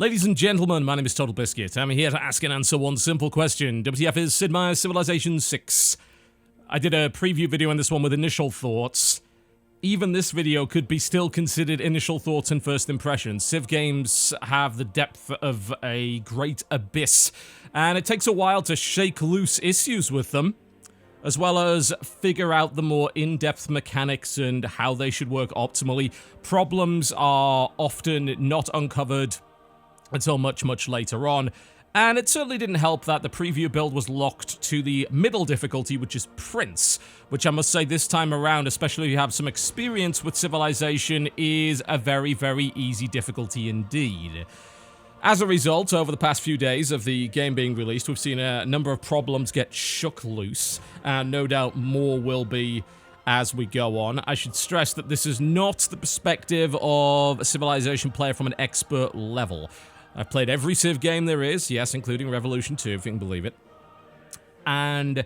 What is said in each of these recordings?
Ladies and gentlemen, my name is TotalBiscuit. I'm here to ask and answer one simple question. WTF is Sid Meier's Civilization 6. I did a preview video on this one with initial thoughts. Even this video could be still considered initial thoughts and first impressions. Civ games have the depth of a great abyss, and it takes a while to shake loose issues with them, as well as figure out the more in-depth mechanics and how they should work optimally. Problems are often not uncovered until much, much later on. And it certainly didn't help that the preview build was locked to the middle difficulty, which is Prince, which I must say this time around, especially if you have some experience with Civilization, is a very, very easy difficulty indeed. As a result, over the past few days of the game being released, we've seen a number of problems get shook loose, and no doubt more will be as we go on. I should stress that this is not the perspective of a Civilization player from an expert level. I've played every Civ game there is, yes, including Revolution 2, if you can believe it. And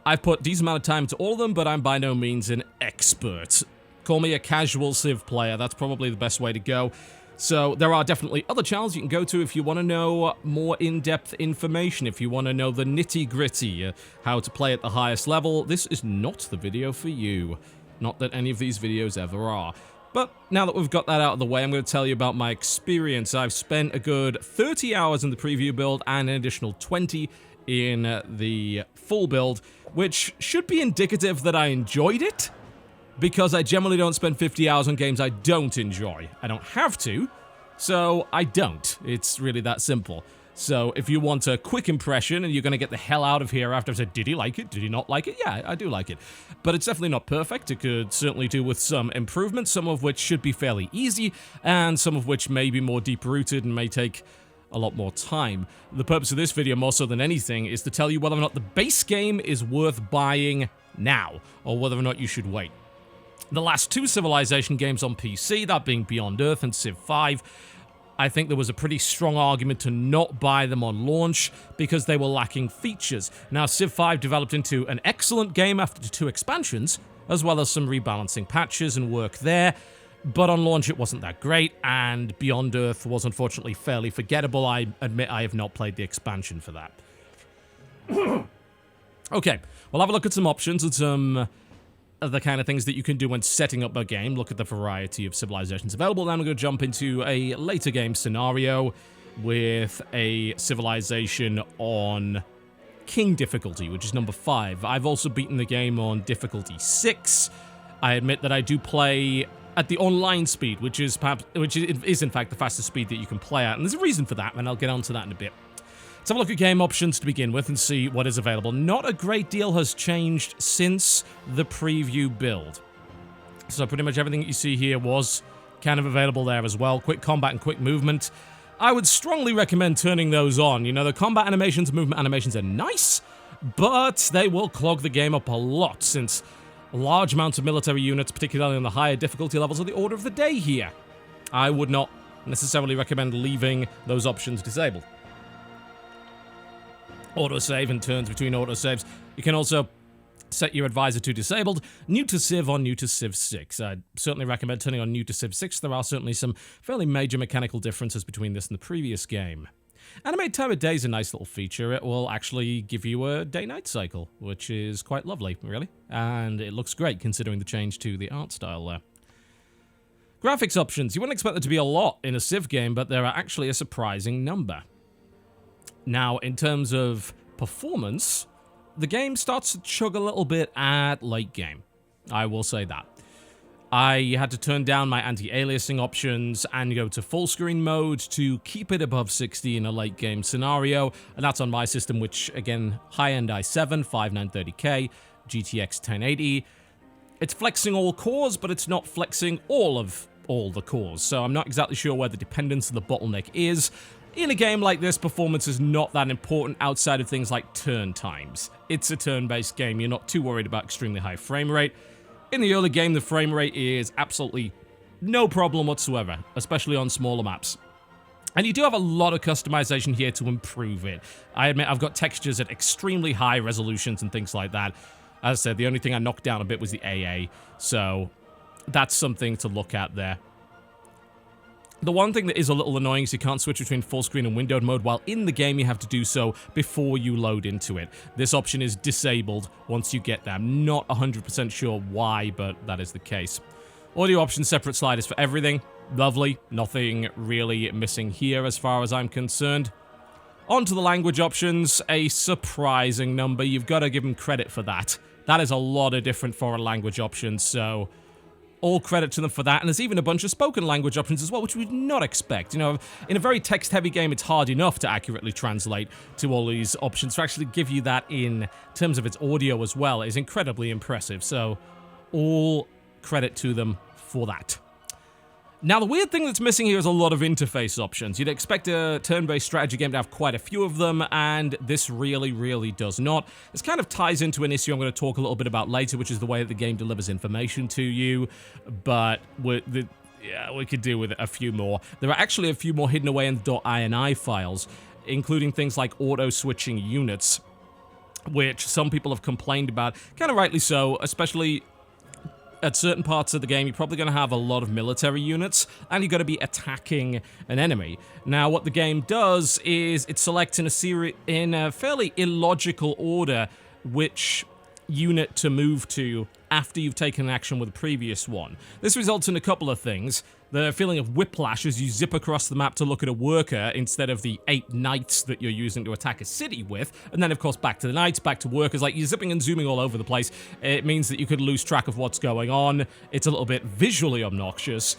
I've put a decent amount of time into all of them, but I'm by no means an expert. Call me a casual Civ player, that's probably the best way to go. So there are definitely other channels you can go to if you want to know more in-depth information, if you want to know the nitty-gritty, how to play at the highest level. This is not the video for you. Not that any of these videos ever are. But now that we've got that out of the way, I'm going to tell you about my experience. I've spent a good 30 hours in the preview build and an additional 20 in the full build, which should be indicative that I enjoyed it, because I generally don't spend 50 hours on games I don't enjoy. I don't have to, so I don't. It's really that simple. So if you want a quick impression and you're going to get the hell out of here after I've said, did he like it? Did he not like it? Yeah, I do like it. But it's definitely not perfect. It could certainly do with some improvements, some of which should be fairly easy, and some of which may be more deep-rooted and may take a lot more time. The purpose of this video, more so than anything, is to tell you whether or not the base game is worth buying now, or whether or not you should wait. The last two Civilization games on PC, that being Beyond Earth and Civ 5, I think there was a pretty strong argument to not buy them on launch because they were lacking features. Now, Civ 5 developed into an excellent game after 2 expansions, as well as some rebalancing patches and work there, but on launch it wasn't that great, and Beyond Earth was unfortunately fairly forgettable. I admit I have not played the expansion for that. Okay, we'll have a look at some options and some the kind of things that you can do when setting up a game. Look at the variety of civilizations available. Then I'm going to jump into a later game scenario with a civilization on King difficulty, which is number 5. I've also beaten the game on difficulty 6. I admit that I do play at the online speed, which is in fact the fastest speed that you can play at, and there's a reason for that, and I'll get onto that in a bit. Let's have a look at game options to begin with and see what is available. Not a great deal has changed since the preview build. So pretty much everything that you see here was kind of available there as well. Quick combat and quick movement. I would strongly recommend turning those on. You know, the combat animations, movement animations are nice, but they will clog the game up a lot since large amounts of military units, particularly on the higher difficulty levels, are the order of the day here. I would not necessarily recommend leaving those options disabled. Autosave and turns between autosaves. You can also set your advisor to disabled, new to Civ or new to Civ 6. I'd certainly recommend turning on new to Civ 6. There are certainly some fairly major mechanical differences between this and the previous game. Animate time of day is a nice little feature. It will actually give you a day-night cycle, which is quite lovely, really. And it looks great considering the change to the art style there. Graphics options. You wouldn't expect there to be a lot in a Civ game, but there are actually a surprising number. Now, in terms of performance, the game starts to chug a little bit at late game. I will say that. I had to turn down my anti-aliasing options and go to full screen mode to keep it above 60 in a late game scenario, and that's on my system, which, again, high-end i7, 5930K, GTX 1080. It's flexing all cores, but it's not flexing all the cores, so I'm not exactly sure where the dependence of the bottleneck is. In a game like this, performance is not that important outside of things like turn times. It's a turn-based game, you're not too worried about extremely high frame rate. In the early game, the frame rate is absolutely no problem whatsoever, especially on smaller maps. And you do have a lot of customization here to improve it. I admit I've got textures at extremely high resolutions and things like that. As I said, the only thing I knocked down a bit was the AA, so that's something to look at there. The one thing that is a little annoying is you can't switch between full screen and windowed mode. While in the game, you have to do so before you load into it. This option is disabled once you get there. I'm not 100% sure why, but that is the case. Audio options, separate sliders for everything. Lovely. Nothing really missing here as far as I'm concerned. On to the language options. A surprising number. You've got to give them credit for that. That is a lot of different foreign language options, so all credit to them for that. And there's even a bunch of spoken language options as well, which we'd not expect. You know, in a very text-heavy game, it's hard enough to accurately translate to all these options. To actually give you that in terms of its audio as well is incredibly impressive. So all credit to them for that. Now, the weird thing that's missing here is a lot of interface options. You'd expect a turn-based strategy game to have quite a few of them, and this really, really does not. This kind of ties into an issue I'm going to talk a little bit about later, which is the way that the game delivers information to you, but we could do with a few more. There are actually a few more hidden away in the .ini files, including things like auto-switching units, which some people have complained about, kind of rightly so, especially at certain parts of the game. You're probably going to have a lot of military units, and you're going to be attacking an enemy. Now, what the game does is it selects in a fairly illogical order which unit to move to after you've taken action with the previous one. This results in a couple of things. The feeling of whiplash as you zip across the map to look at a worker instead of the 8 knights that you're using to attack a city with. And then, of course, back to the knights, back to workers. Like, you're zipping and zooming all over the place. It means that you could lose track of what's going on. It's a little bit visually obnoxious.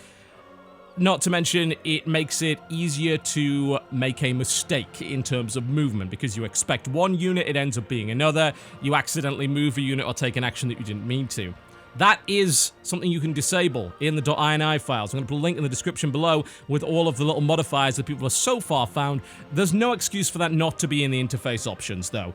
Not to mention, it makes it easier to make a mistake in terms of movement, because you expect one unit, it ends up being another. You accidentally move a unit or take an action that you didn't mean to. That is something you can disable in the .ini files. I'm going to put a link in the description below with all of the little modifiers that people have so far found. There's no excuse for that not to be in the interface options, though.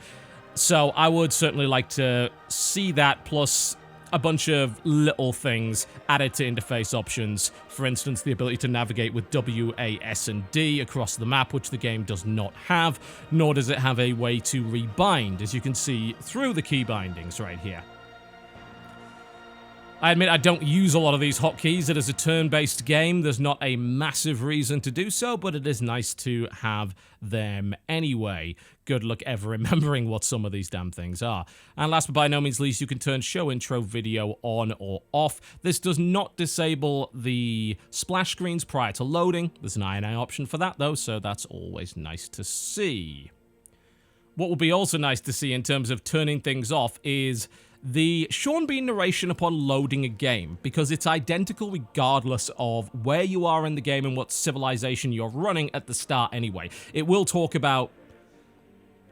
So I would certainly like to see that, plus a bunch of little things added to interface options. For instance, the ability to navigate with W, A, S, and D across the map, which the game does not have, nor does it have a way to rebind, as you can see through the key bindings right here. I admit I don't use a lot of these hotkeys. It is a turn-based game. There's not a massive reason to do so, but it is nice to have them anyway. Good luck ever remembering what some of these damn things are. And last but by no means least, you can turn show intro video on or off. This does not disable the splash screens prior to loading. There's an INI option for that, though, so that's always nice to see. What will be also nice to see in terms of turning things off is the Sean Bean narration upon loading a game, because it's identical regardless of where you are in the game and what civilization you're running at the start anyway. It will talk about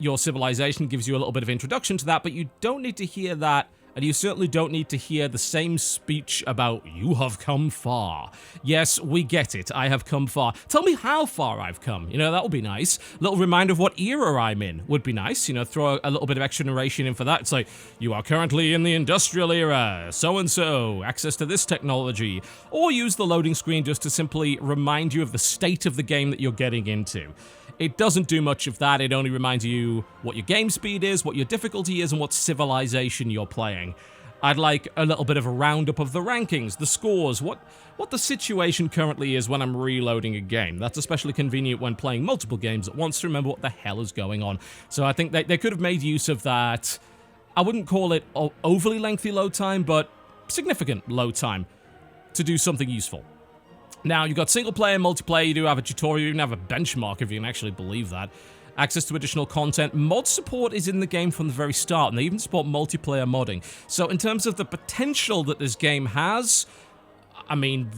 your civilization, gives you a little bit of introduction to that, but you don't need to hear that, and you certainly don't need to hear the same speech about, you have come far. Yes, we get it, I have come far. Tell me how far I've come, you know, that would be nice. A little reminder of what era I'm in would be nice, you know, throw a little bit of extra narration in for that. It's like, you are currently in the industrial era, so-and-so, access to this technology. Or use the loading screen just to simply remind you of the state of the game that you're getting into. It doesn't do much of that. It only reminds you what your game speed is, what your difficulty is, and what civilization you're playing. I'd like a little bit of a roundup of the rankings, the scores, what the situation currently is when I'm reloading a game. That's especially convenient when playing multiple games at once to remember what the hell is going on. So I think they could have made use of that. I wouldn't call it overly lengthy load time, but significant load time to do something useful. Now, you've got single player, multiplayer, you do have a tutorial, you even have a benchmark if you can actually believe that. Access to additional content. Mod support is in the game from the very start, and they even support multiplayer modding. So in terms of the potential that this game has, I mean,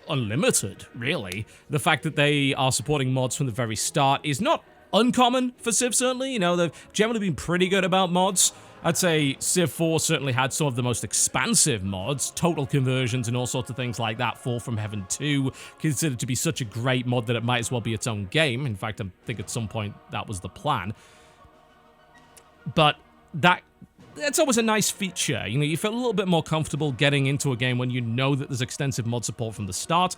unlimited, really. The fact that they are supporting mods from the very start is not uncommon for Civ, certainly. You know, they've generally been pretty good about mods. I'd say Civ 4 certainly had some of the most expansive mods, total conversions and all sorts of things like that. Fall from Heaven 2, considered to be such a great mod that it might as well be its own game. In fact, I think at some point that was the plan. But that's always a nice feature. You know, you feel a little bit more comfortable getting into a game when you know that there's extensive mod support from the start.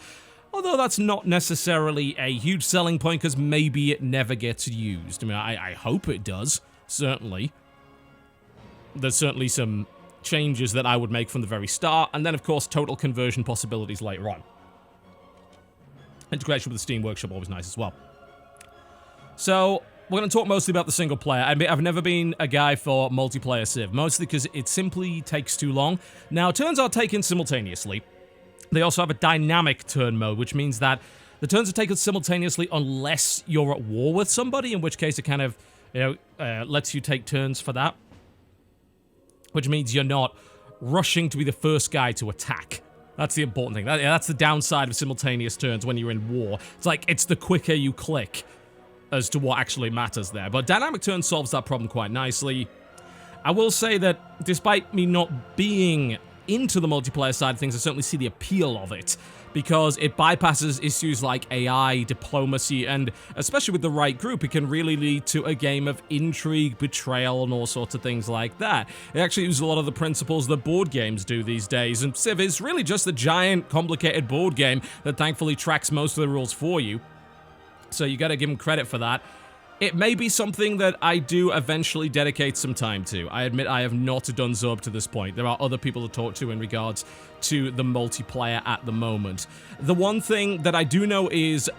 Although that's not necessarily a huge selling point, because maybe it never gets used. I mean, I hope it does, certainly. There's certainly some changes that I would make from the very start, and then, of course, total conversion possibilities later on. Integration with the Steam Workshop, always nice as well. So, we're going to talk mostly about the single player. I've never been a guy for multiplayer Civ, mostly because it simply takes too long. Now, turns are taken simultaneously. They also have a dynamic turn mode, which means that the turns are taken simultaneously unless you're at war with somebody, in which case it kind of, lets you take turns for that. Which means you're not rushing to be the first guy to attack. That's the important thing. That's the downside of simultaneous turns when you're in war. It's like, it's the quicker you click as to what actually matters there. But dynamic turn solves that problem quite nicely. I will say that despite me not being into the multiplayer side of things, I certainly see the appeal of it, because it bypasses issues like AI, diplomacy, and especially with the right group, it can really lead to a game of intrigue, betrayal, and all sorts of things like that. It actually uses a lot of the principles that board games do these days, and Civ is really just a giant, complicated board game that thankfully tracks most of the rules for you. So you gotta give them credit for that. It may be something that I do eventually dedicate some time to. I admit I have not done so up to this point. There are other people to talk to in regards to the multiplayer at the moment. The one thing that I do know is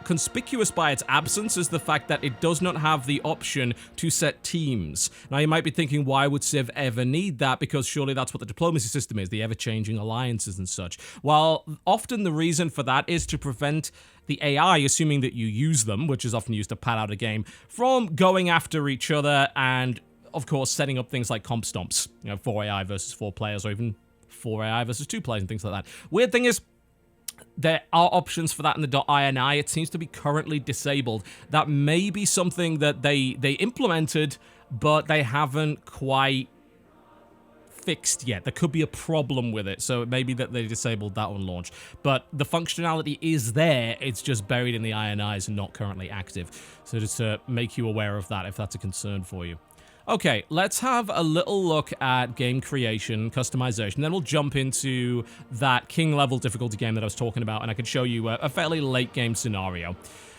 conspicuous by its absence is the fact that it does not have the option to set teams. Now, you might be thinking, why would Civ ever need that? Because surely that's what the diplomacy system is, the ever-changing alliances and such. Well, often the reason for that is to prevent the AI, assuming that you use them, which is often used to pad out a game, from going after each other and, of course, setting up things like comp stomps. 4 AI versus 4 players, or even 4 AI versus 2 players and things like that. Weird thing is, there are options for that in the .ini. It seems to be currently disabled. That may be something that they implemented, but they haven't quite fixed yet. There could be a problem with it, so it may be that they disabled that on launch. But the functionality is there, it's just buried in the INIs and not currently active. So just to make you aware of that if that's a concern for you. Okay, let's have a little look at game creation, customization, then we'll jump into that king-level difficulty game that I was talking about, and I can show you a fairly late-game scenario.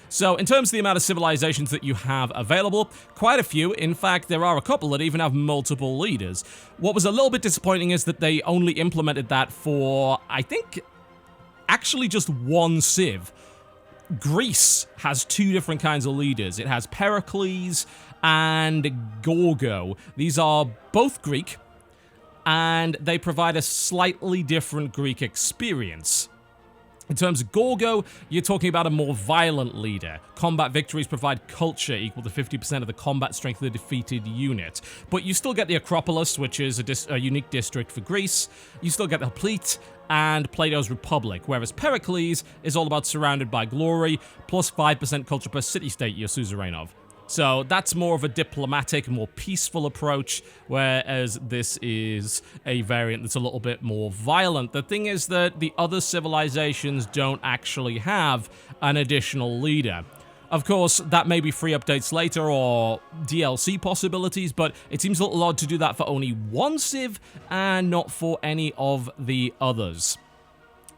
So, in terms of the amount of civilizations that you have available, quite a few. In fact, there are a couple that even have multiple leaders. What was a little bit disappointing is that they only implemented that for, I think, actually just one Civ. Greece has 2 different kinds of leaders. It has Pericles and Gorgo. These are both Greek, and they provide a slightly different Greek experience. In terms of Gorgo, you're talking about a more violent leader. Combat victories provide culture equal to 50% of the combat strength of the defeated unit. But you still get the Acropolis, which is a unique district for Greece. You still get the Hoplite and Plato's Republic, whereas Pericles is all about surrounded by glory, plus 5% culture per city-state you're suzerain of. So that's more of a diplomatic, more peaceful approach, whereas this is a variant that's a little bit more violent. The thing is that the other civilizations don't actually have an additional leader. Of course, that may be free updates later or DLC possibilities, but it seems a little odd to do that for only one Civ and not for any of the others.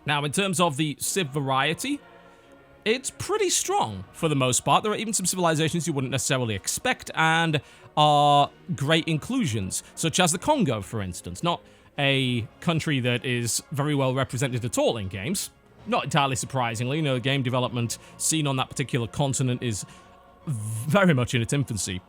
Now, in terms of the Civ variety, it's pretty strong for the most part. There are even some civilizations you wouldn't necessarily expect and are great inclusions, such as the Congo, for instance. Not a country that is very well represented at all in games. Not entirely surprisingly, the game development scene on that particular continent is very much in its infancy.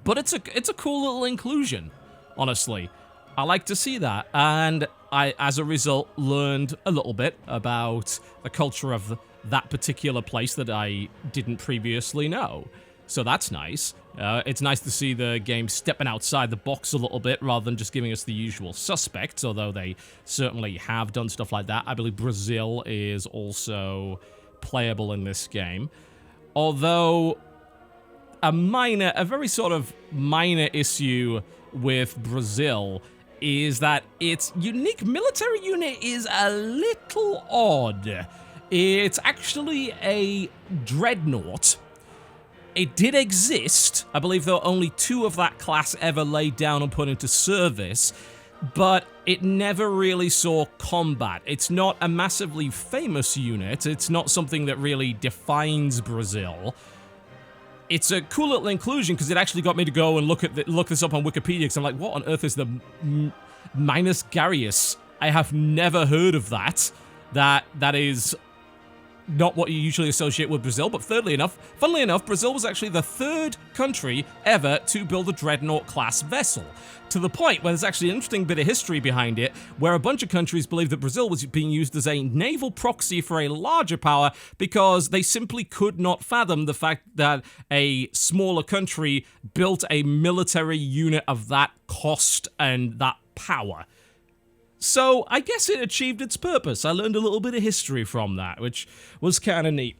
But it's a cool little inclusion, honestly. I like to see that, and I, as a result, learned a little bit about the culture of that particular place that I didn't previously know. So that's nice. It's nice to see the game stepping outside the box a little bit rather than just giving us the usual suspects, although they certainly have done stuff like that. I believe Brazil is also playable in this game. Although a very sort of minor issue with Brazil is that its unique military unit is a little odd. It's actually a dreadnought. It did exist. I believe there were only 2 of that class ever laid down and put into service, but it never really saw combat. It's not a massively famous unit. It's not something that really defines Brazil. It's a cool little inclusion because it actually got me to go and look this up on Wikipedia, because I'm like, what on earth is the Minus Garius? I have never heard of that. That is not what you usually associate with Brazil, but funnily enough, Brazil was actually the 3rd country ever to build a Dreadnought-class vessel, to the point where there's actually an interesting bit of history behind it, where a bunch of countries believed that Brazil was being used as a naval proxy for a larger power because they simply could not fathom the fact that a smaller country built a military unit of that cost and that power. So, I guess it achieved its purpose. I learned a little bit of history from that, which was kind of neat.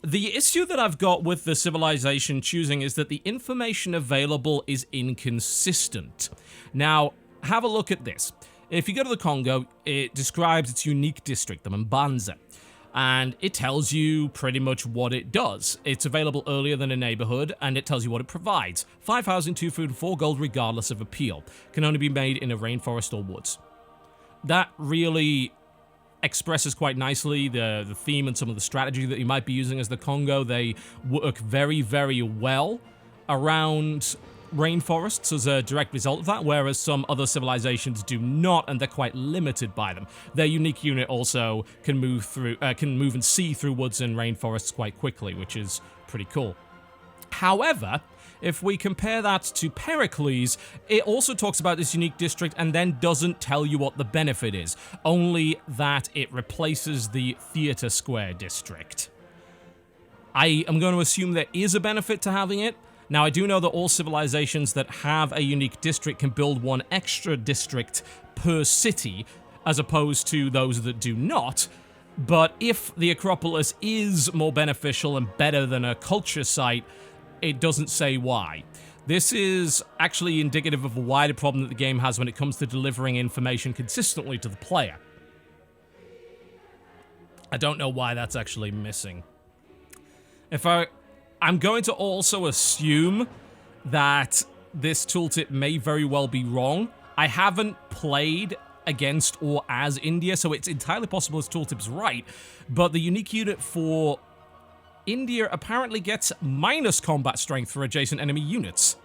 The issue that I've got with the civilization choosing is that the information available is inconsistent. Now, have a look at this. If you go to the Congo, it describes its unique district, the Mbanza, and it tells you pretty much what it does. It's available earlier than a neighborhood, and it tells you what it provides. 5 housing, 2 food, and 4 gold regardless of appeal. Can only be made in a rainforest or woods. That really expresses quite nicely the theme and some of the strategy that you might be using as the Congo. They work very, very well around rainforests as a direct result of that, whereas some other civilizations do not, and they're quite limited by them. Their unique unit also can move and see through woods and rainforests quite quickly, which is pretty cool. However, if we compare that to Pericles, it also talks about this unique district and then doesn't tell you what the benefit is, only that it replaces the Theatre Square district. I am going to assume there is a benefit to having it. Now, I do know that all civilizations that have a unique district can build 1 extra district per city, as opposed to those that do not. But if the Acropolis is more beneficial and better than a culture site, it doesn't say why. This is actually indicative of a wider problem that the game has when it comes to delivering information consistently to the player. I don't know why that's actually missing. I'm going to also assume that this tooltip may very well be wrong. I haven't played against or as India, so it's entirely possible this tooltip's right, but the unique unit for India apparently gets minus combat strength for adjacent enemy units.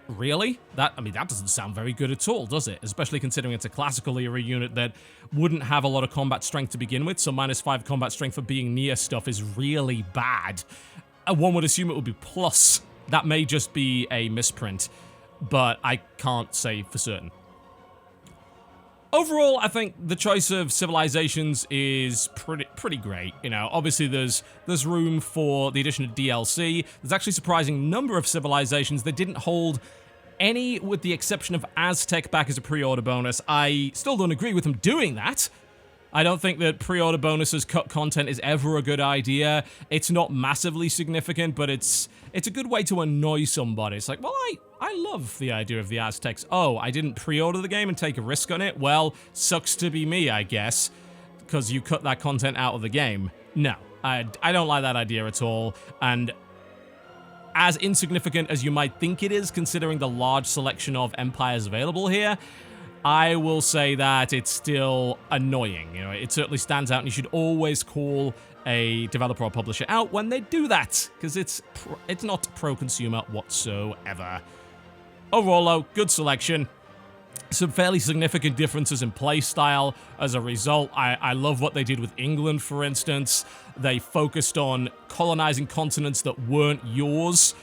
Really? That doesn't sound very good at all, does it? Especially considering it's a classical era unit that wouldn't have a lot of combat strength to begin with, so -5 combat strength for being near stuff is really bad. One would assume it would be plus. That may just be a misprint, but I can't say for certain. Overall, I think the choice of civilizations is pretty great. You know, obviously there's room for the addition of DLC. There's actually a surprising number of civilizations that didn't hold any, with the exception of Aztec, back as a pre-order bonus. I still don't agree with them doing that. I don't think that pre-order bonuses cut content is ever a good idea. It's not massively significant, but it's a good way to annoy somebody. It's like, well, I love the idea of the Aztecs. Oh, I didn't pre-order the game and take a risk on it? Well, sucks to be me, I guess, because you cut that content out of the game. No, I don't like that idea at all, and as insignificant as you might think it is, considering the large selection of empires available here, I will say that it's still annoying. You know, it certainly stands out, and you should always call a developer or publisher out when they do that, because it's not pro-consumer whatsoever. Overall, though, good selection. Some fairly significant differences in playstyle as a result. I love what they did with England, for instance. They focused on colonizing continents that weren't yours,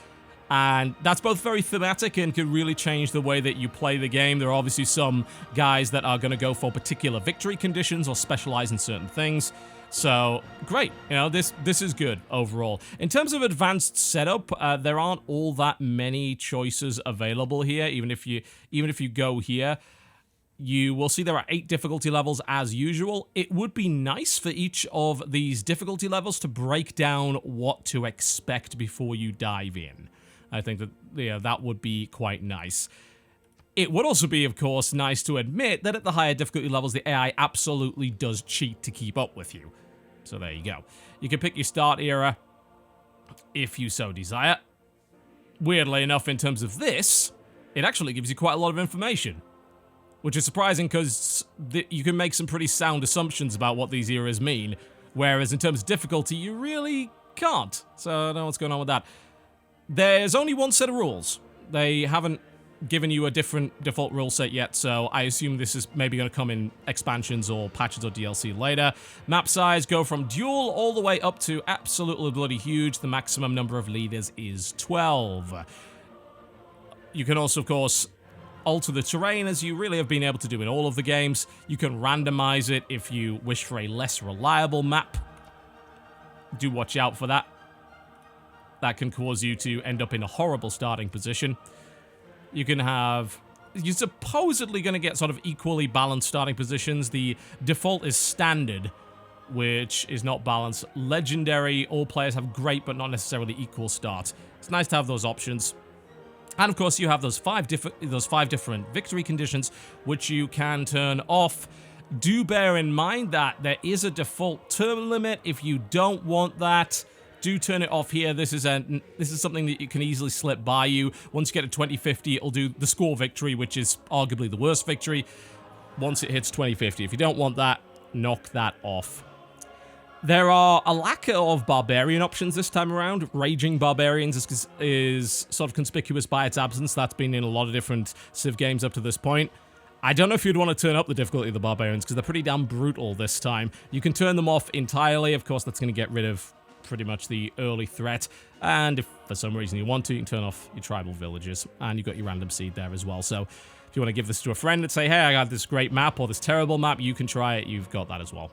and that's both very thematic and can really change the way that you play the game. There are obviously some guys that are going to go for particular victory conditions or specialize in certain things. So, great. You know, this is good overall. In terms of advanced setup, there aren't all that many choices available here. Even if you go here, you will see there are 8 difficulty levels as usual. It would be nice for each of these difficulty levels to break down what to expect before you dive in. I think that, yeah, that would be quite nice. It would also be, of course, nice to admit that at the higher difficulty levels, the AI absolutely does cheat to keep up with you. So there you go. You can pick your start era if you so desire. Weirdly enough, in terms of this, it actually gives you quite a lot of information, which is surprising because you can make some pretty sound assumptions about what these eras mean, whereas in terms of difficulty, you really can't. So I don't know what's going on with that. There's only one set of rules. They haven't given you a different default rule set yet, so I assume this is maybe going to come in expansions or patches or DLC later. Map size, go from dual all the way up to absolutely bloody huge. The maximum number of leaders is 12. You can also, of course, alter the terrain, as you really have been able to do in all of the games. You can randomize it if you wish for a less reliable map. Do watch out for that. That can cause you to end up in a horrible starting position. You can have... You're supposedly going to get sort of equally balanced starting positions. The default is standard, which is not balanced. Legendary, all players have great but not necessarily equal starts. It's nice to have those options. And of course, you have those five different victory conditions, which you can turn off. Do bear in mind that there is a default turn limit. If you don't want that, do turn it off here. This is something that you can easily slip by you. Once you get to 2050, it'll do the score victory, which is arguably the worst victory. Once it hits 2050, if you don't want that, knock that off. There are a lack of barbarian options this time around. Raging barbarians is sort of conspicuous by its absence. That's been in a lot of different Civ games up to this point. I don't know if you'd want to turn up the difficulty of the barbarians, because they're pretty damn brutal this time. You can turn them off entirely. Of course, that's going to get rid of pretty much the early threat. And if for some reason you want to, you can turn off your tribal villages. And you've got your random seed there as well. So if you want to give this to a friend and say, hey, I got this great map or this terrible map, you can try it. You've got that as well.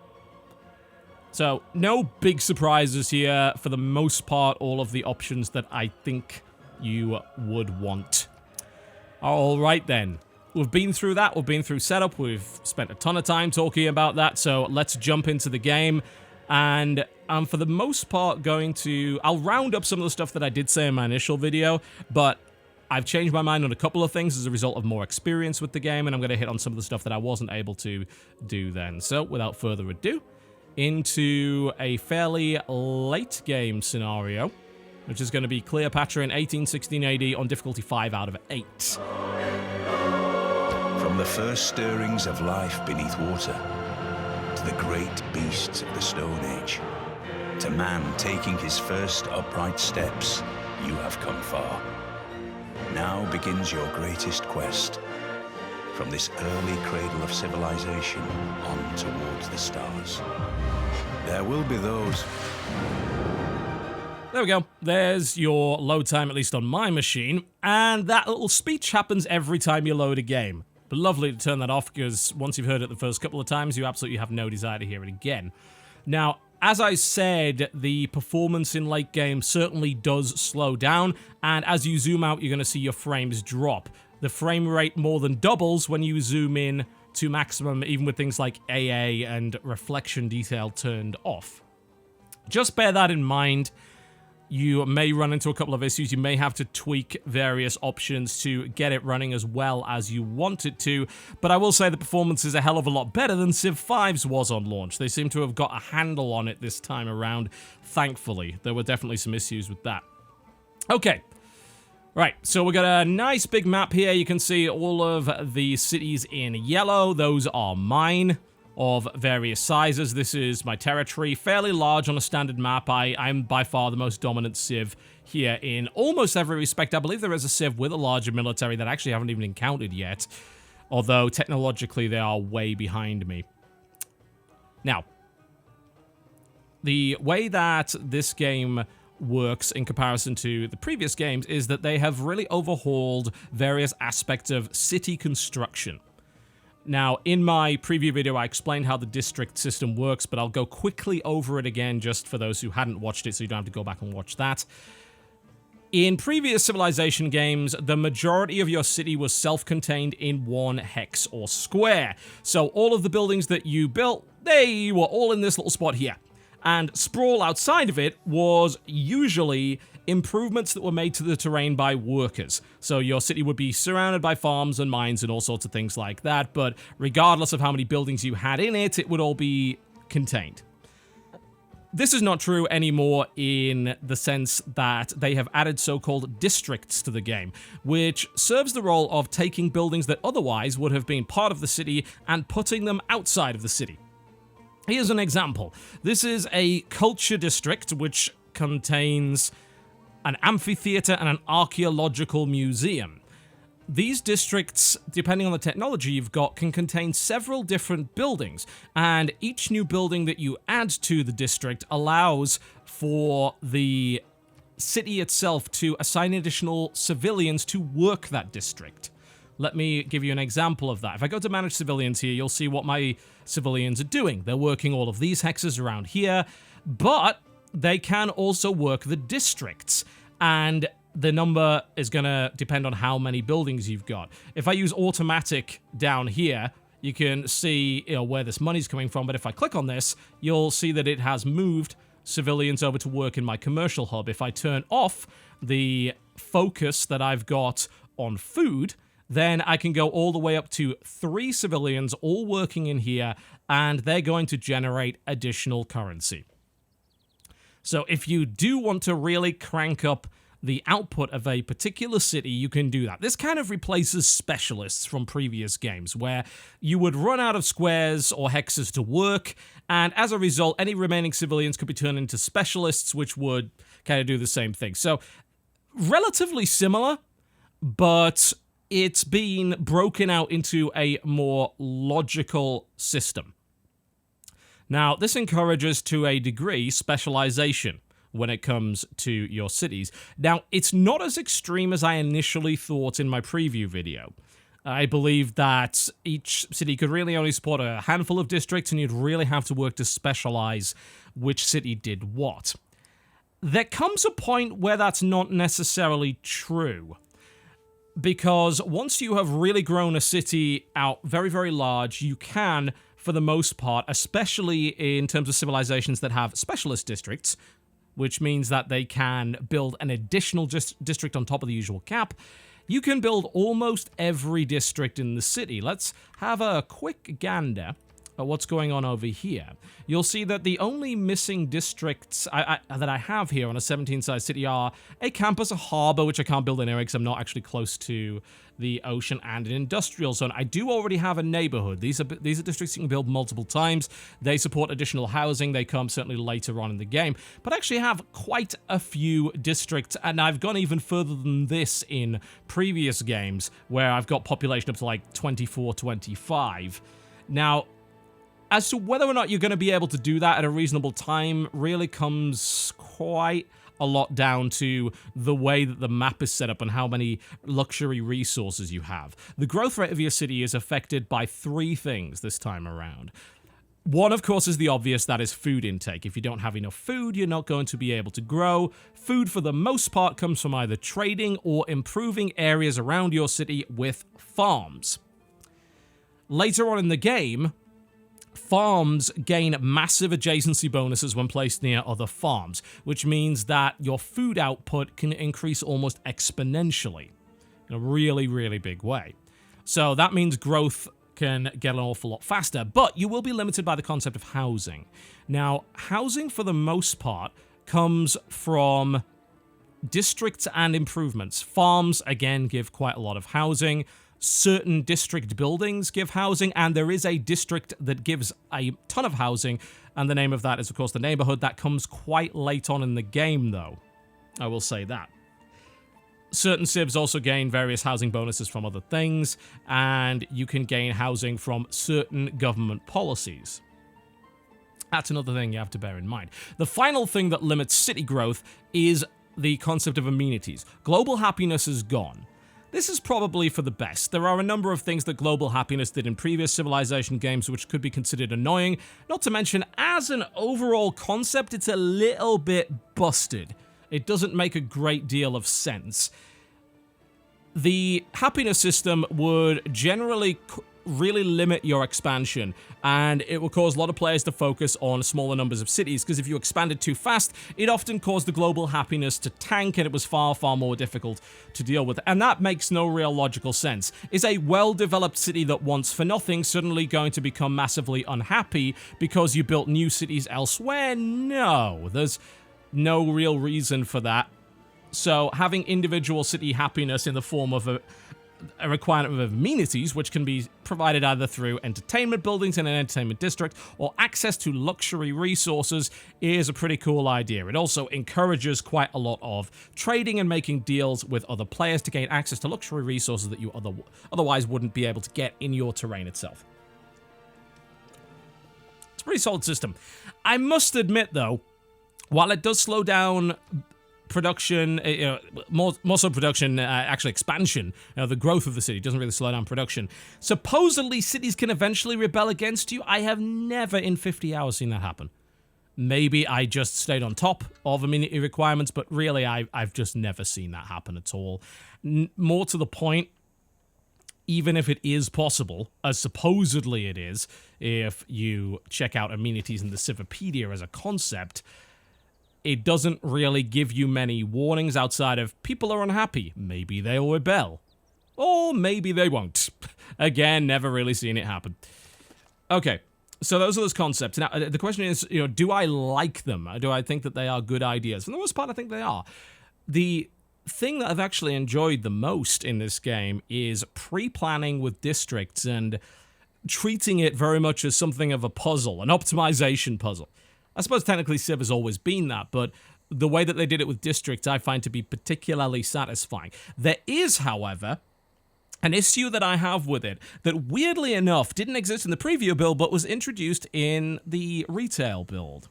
So, no big surprises here. For the most part, all of the options that I think you would want. Alright then. We've been through that. We've been through setup. We've spent a ton of time talking about that. So, let's jump into the game. And I'm, for the most part, I'll round up some of the stuff that I did say in my initial video, but I've changed my mind on a couple of things as a result of more experience with the game, and I'm going to hit on some of the stuff that I wasn't able to do then. So, without further ado, into a fairly late game scenario, which is going to be Cleopatra in 1816 AD on difficulty 5 out of 8. From the first stirrings of life beneath water, to the great beasts of the Stone Age, to man taking his first upright steps, you have come far. Now begins your greatest quest, from this early cradle of civilization on towards the stars. There will be those... There we go. There's your load time, at least on my machine. And that little speech happens every time you load a game. But lovely to turn that off, because once you've heard it the first couple of times, you absolutely have no desire to hear it again. Now, as I said, the performance in late game certainly does slow down, and as you zoom out, you're going to see your frames drop. The frame rate more than doubles when you zoom in to maximum, even with things like AA and reflection detail turned off. Just bear that in mind. You may run into a couple of issues. You may have to tweak various options to get it running as well as you want it to, but I will say the performance is a hell of a lot better than Civ 5's was on launch. They seem to have got a handle on it this time around, thankfully. There were definitely some issues with that. Okay. Right, so we got a nice big map here. You can see all of the cities in yellow. Those are mine, of various sizes. This is my territory, fairly large on a standard map. I'm by far the most dominant Civ here in almost every respect. I believe there is a Civ with a larger military that I actually haven't even encountered yet, although technologically they are way behind me. Now, the way that this game works in comparison to the previous games is that they have really overhauled various aspects of city construction. Now, in my preview video, I explained how the district system works, but I'll go quickly over it again just for those who hadn't watched it, so you don't have to go back and watch that. In previous Civilization games, the majority of your city was self-contained in one hex or square. So all of the buildings that you built, they were all in this little spot here. And sprawl outside of it was usually improvements that were made to the terrain by workers. So your city would be surrounded by farms and mines and all sorts of things like that, but regardless of how many buildings you had in it, it would all be contained. This is not true anymore in the sense that they have added so-called districts to the game, which serves the role of taking buildings that otherwise would have been part of the city and putting them outside of the city. Here's an example. This is a culture district which contains an amphitheater and an archaeological museum. these districts, depending on the technology you've got, can contain several different buildings, and each new building that you add to the district allows for the city itself to assign additional civilians to work that district. Let me give you an example of that. If I go to manage civilians here, you'll see what my civilians are doing. They're working all of these hexes around here, but they can also work the districts, and the number is going to depend on how many buildings you've got. If I use automatic down here, you can see where this money's coming from, but if I click on this, you'll see that it has moved civilians over to work in my commercial hub. If I turn off the focus that I've got on food, then I can go all the way up to 3 civilians all working in here, and they're going to generate additional currency. So if you do want to really crank up the output of a particular city, you can do that. This kind of replaces specialists from previous games, where you would run out of squares or hexes to work, and as a result, any remaining civilians could be turned into specialists, which would kind of do the same thing. So, relatively similar, but it's been broken out into a more logical system. Now, this encourages, to a degree, specialization when it comes to your cities. Now, it's not as extreme as I initially thought in my preview video. I believe that each city could really only support a handful of districts, and you'd really have to work to specialize which city did what. There comes a point where that's not necessarily true, because once you have really grown a city out very, very large, you can, for the most part, especially in terms of civilizations that have specialist districts, which means that they can build an additional district on top of the usual cap, you can build almost every district in the city. Let's have a quick gander at what's going on over here. You'll see that the only missing districts that I have here on a 17-size city are a campus, a harbor, which I can't build anyway because I'm not actually close to the ocean, and an industrial zone. I do already have a neighborhood. These are districts you can build multiple times. They support additional housing. They come certainly later on in the game, but I actually have quite a few districts, and I've gone even further than this in previous games where I've got population up to like 24, 25. Now, as to whether or not you're going to be able to do that at a reasonable time really comes quite a lot down to the way that the map is set up and how many luxury resources you have. The growth rate of your city is affected by 3 things this time around. One, of course, is the obvious, that is food intake. If you don't have enough food, you're not going to be able to grow. Food, for the most part, comes from either trading or improving areas around your city with farms. Later on in the game, farms gain massive adjacency bonuses when placed near other farms, which means that your food output can increase almost exponentially in a really, really big way. So that means growth can get an awful lot faster, but you will be limited by the concept of housing. Now, housing for the most part comes from districts and improvements. Farms, again, give quite a lot of housing. Certain district buildings give housing, and there is a district that gives a ton of housing, and the name of that is, of course, the neighborhood. That comes quite late on in the game, though. I will say that. Certain civs also gain various housing bonuses from other things, and you can gain housing from certain government policies. That's another thing you have to bear in mind. The final thing that limits city growth is the concept of amenities. Global happiness is gone. This is probably for the best. There are a number of things that global happiness did in previous Civilization games which could be considered annoying, not to mention, as an overall concept, it's a little bit busted. It doesn't make a great deal of sense. The happiness system would generally really limit your expansion, and it will cause a lot of players to focus on smaller numbers of cities, because if you expanded too fast, it often caused the global happiness to tank, and it was far, far more difficult to deal with. And that makes no real logical sense. Is a well-developed city that wants for nothing suddenly going to become massively unhappy because you built new cities elsewhere? No, there's no real reason for that. So having individual city happiness in the form of a requirement of amenities, which can be provided either through entertainment buildings in an entertainment district or access to luxury resources, is a pretty cool idea. It also encourages quite a lot of trading and making deals with other players to gain access to luxury resources that you otherwise wouldn't be able to get in your terrain itself. It's a pretty solid system. I must admit, though, while it does slow down production, more so production, actually expansion, the growth of the city doesn't really slow down production. Supposedly, cities can eventually rebel against you. I have never in 50 hours seen that happen. Maybe I just stayed on top of amenity requirements, but really, I've just never seen that happen at all. More to the point, even if it is possible, as supposedly it is, if you check out amenities in the Civipedia as a concept, it doesn't really give you many warnings outside of people are unhappy. Maybe they'll rebel. Or maybe they won't. Again, never really seen it happen. Okay, so those are those concepts. Now, the question is, do I like them? Do I think that they are good ideas? For the most part, I think they are. The thing that I've actually enjoyed the most in this game is pre-planning with districts and treating it very much as something of a puzzle, an optimization puzzle. I suppose technically Civ has always been that, but the way that they did it with districts I find to be particularly satisfying. There is, however, an issue that I have with it that weirdly enough didn't exist in the preview build but was introduced in the retail build.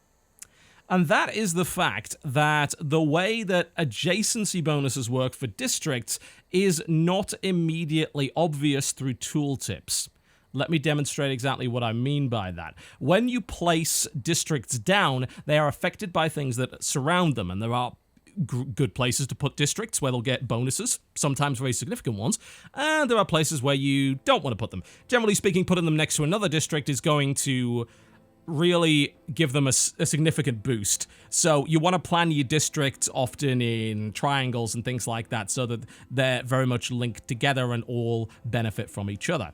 And that is the fact that the way that adjacency bonuses work for districts is not immediately obvious through tooltips. Let me demonstrate exactly what I mean by that. When you place districts down, they are affected by things that surround them, and there are good places to put districts where they'll get bonuses, sometimes very significant ones, and there are places where you don't want to put them. Generally speaking, putting them next to another district is going to really give them a significant boost. So you want to plan your districts often in triangles and things like that so that they're very much linked together and all benefit from each other.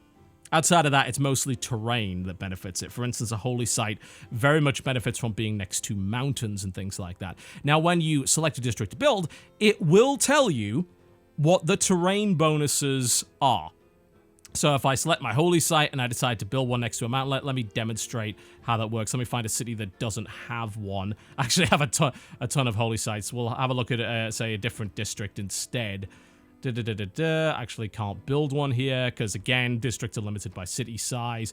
Outside of that, it's mostly terrain that benefits it. For instance, a holy site very much benefits from being next to mountains and things like that. Now, when you select a district to build, it will tell you what the terrain bonuses are. So if I select my holy site and I decide to build one next to a mountain, let me demonstrate how that works. Let me find a city that doesn't have one. Actually, I have a ton of holy sites. We'll have a look at, say, a different district instead. Actually can't build one here because, again, districts are limited by city size.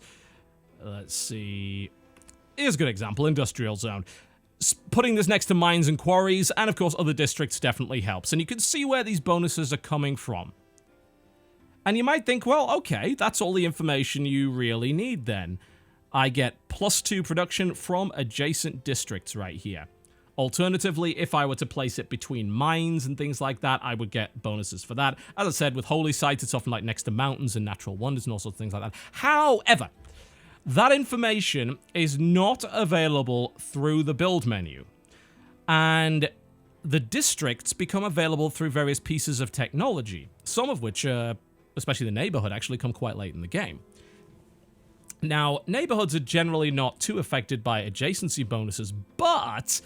Let's see. Here's a good example, industrial zone. Putting this next to mines and quarries, and of course other districts definitely helps. And you can see where these bonuses are coming from. And you might think, well, okay, that's all the information you really need then. I get +2 production from adjacent districts right here. Alternatively, if I were to place it between mines and things like that, I would get bonuses for that. As I said, with holy sites, it's often like next to mountains and natural wonders and all sorts of things like that. However, that information is not available through the build menu. And the districts become available through various pieces of technology, some of which, especially the neighborhood, actually come quite late in the game. Now, neighborhoods are generally not too affected by adjacency bonuses, but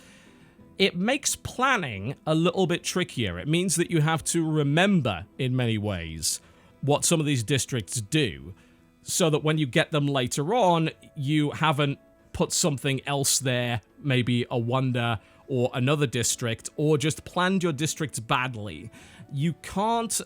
it makes planning a little bit trickier. It means that you have to remember, in many ways, what some of these districts do, so that when you get them later on, you haven't put something else there, maybe a wonder or another district, or just planned your districts badly. You can't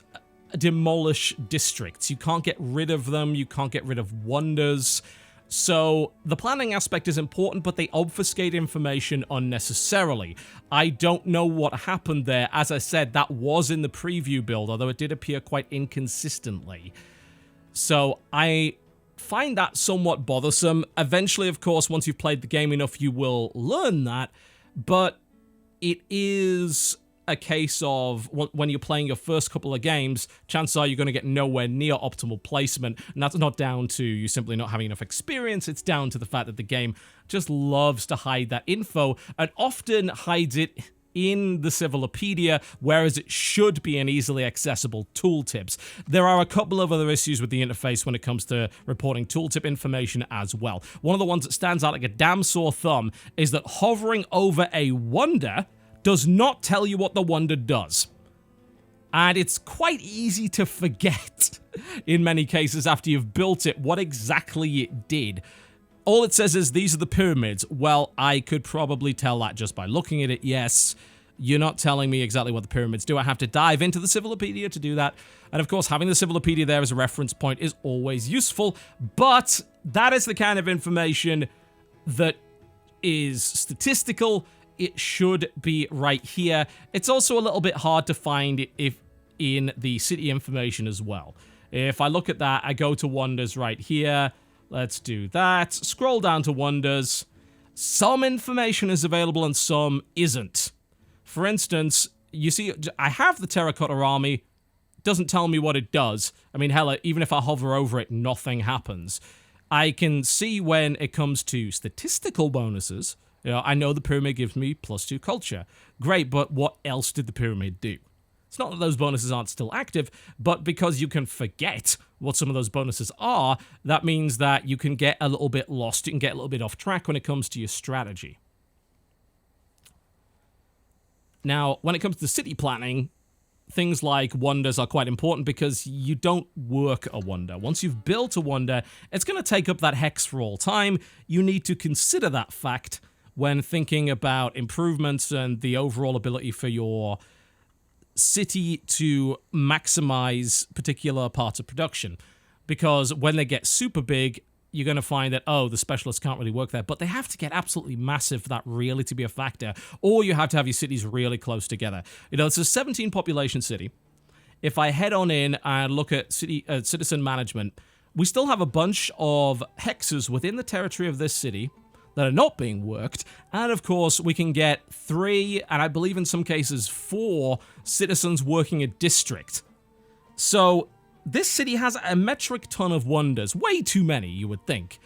demolish districts. You can't get rid of them. You can't get rid of wonders. So the planning aspect is important, but they obfuscate information unnecessarily. I don't know what happened there. As I said, that was in the preview build, although it did appear quite inconsistently. So I find that somewhat bothersome. Eventually, of course, once you've played the game enough, you will learn that, but it is a case of when you're playing your first couple of games, chances are you're going to get nowhere near optimal placement, and that's not down to you simply not having enough experience. It's down to the fact that the game just loves to hide that info, and often hides it in the Civilopedia, whereas it should be in easily accessible tooltips. There are a couple of other issues with the interface when it comes to reporting tooltip information as well. One of the ones that stands out like a damn sore thumb is that hovering over a wonder does not tell you what the wonder does. And it's quite easy to forget, in many cases, after you've built it, what exactly it did. All it says is, these are the pyramids. Well, I could probably tell that just by looking at it, yes. You're not telling me exactly what the pyramids do. I have to dive into the Civilopedia to do that. And of course, having the Civilopedia there as a reference point is always useful. But that is the kind of information that is statistical. It should be right here. It's also a little bit hard to find if in the city information as well. If I look at that, I go to Wonders right here. Let's do that. Scroll down to Wonders. Some information is available and some isn't. For instance, you see, I have the Terracotta Army. Doesn't tell me what it does. I mean, hell, even if I hover over it, nothing happens. I can see when it comes to statistical bonuses. You know, I know the pyramid gives me +2 culture. Great, but what else did the pyramid do? It's not that those bonuses aren't still active, but because you can forget what some of those bonuses are, that means that you can get a little bit lost. You can get a little bit off track when it comes to your strategy. Now, when it comes to city planning, things like wonders are quite important because you don't work a wonder. Once you've built a wonder, it's going to take up that hex for all time. You need to consider that fact when thinking about improvements and the overall ability for your city to maximize particular parts of production. Because when they get super big, you're going to find that, oh, the specialists can't really work there, but they have to get absolutely massive for that really to be a factor, or you have to have your cities really close together. You know, it's a 17 population city. If I head on in and look at citizen management, we still have a bunch of hexes within the territory of this city that are not being worked, and of course we can get 3, and I believe in some cases 4 citizens working a district. So this city has a metric ton of wonders. Way too many, you would think.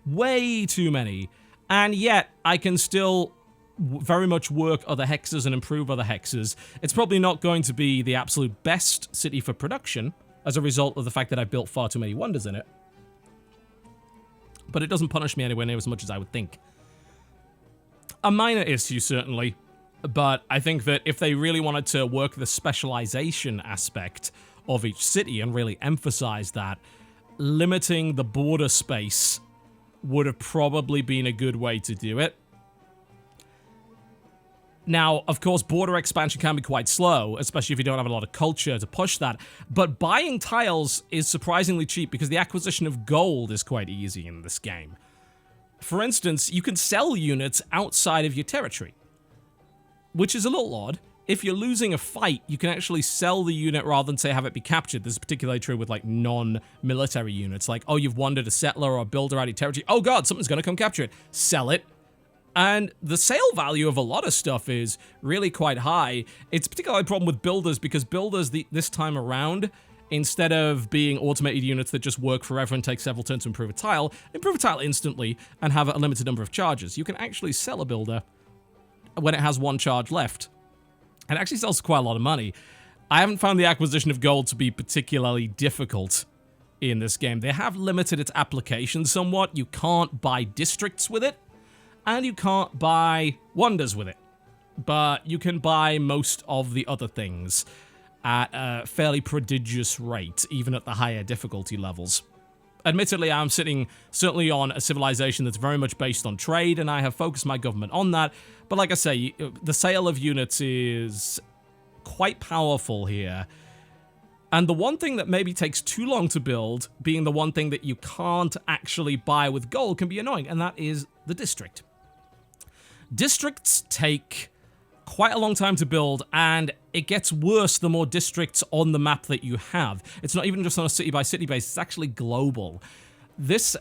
Way too many. And yet, I can still very much work other hexes and improve other hexes. It's probably not going to be the absolute best city for production as a result of the fact that I built far too many wonders in it. But it doesn't punish me anywhere near as much as I would think. A minor issue, certainly. But I think that if they really wanted to work the specialization aspect of each city and really emphasize that, limiting the border space would have probably been a good way to do it. Now, of course, border expansion can be quite slow, especially if you don't have a lot of culture to push that, but buying tiles is surprisingly cheap because the acquisition of gold is quite easy in this game. For instance, you can sell units outside of your territory, which is a little odd. If you're losing a fight, you can actually sell the unit rather than, say, have it be captured. This is particularly true with, like, non-military units. Like, oh, you've wandered a settler or a builder out of your territory. Oh, God, something's going to come capture it. Sell it. And the sale value of a lot of stuff is really quite high. It's particularly a problem with builders because builders, this time around, instead of being automated units that just work forever and take several turns to improve a tile instantly and have a limited number of charges. You can actually sell a builder when it has 1 charge left. It actually sells quite a lot of money. I haven't found the acquisition of gold to be particularly difficult in this game. They have limited its application somewhat. You can't buy districts with it, and you can't buy wonders with it. But you can buy most of the other things at a fairly prodigious rate, even at the higher difficulty levels. Admittedly, I'm sitting certainly on a civilization that's very much based on trade, and I have focused my government on that. But like I say, the sale of units is quite powerful here. And the one thing that maybe takes too long to build, being the one thing that you can't actually buy with gold, can be annoying, and that is the district. Districts take quite a long time to build, and it gets worse the more districts on the map that you have. It's not even just on a city-by-city basis, it's actually global. This,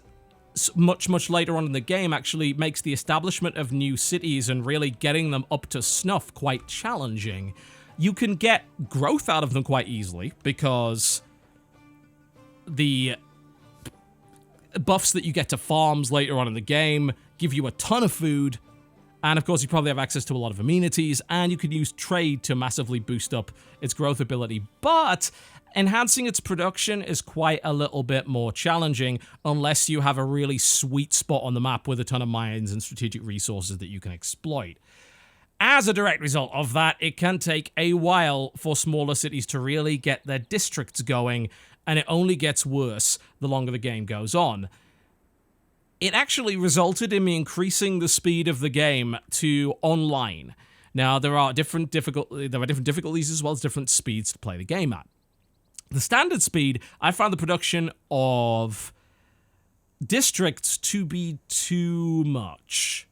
much later on in the game, actually makes the establishment of new cities and really getting them up to snuff quite challenging. You can get growth out of them quite easily, because the buffs that you get to farms later on in the game give you a ton of food. And of course, you probably have access to a lot of amenities, and you can use trade to massively boost up its growth ability. But enhancing its production is quite a little bit more challenging unless you have a really sweet spot on the map with a ton of mines and strategic resources that you can exploit. As a direct result of that, it can take a while for smaller cities to really get their districts going, and it only gets worse the longer the game goes on. It actually resulted in me increasing the speed of the game to online. Now, there are different difficulties as well as different speeds to play the game at. The standard speed, I found the production of districts to be too much.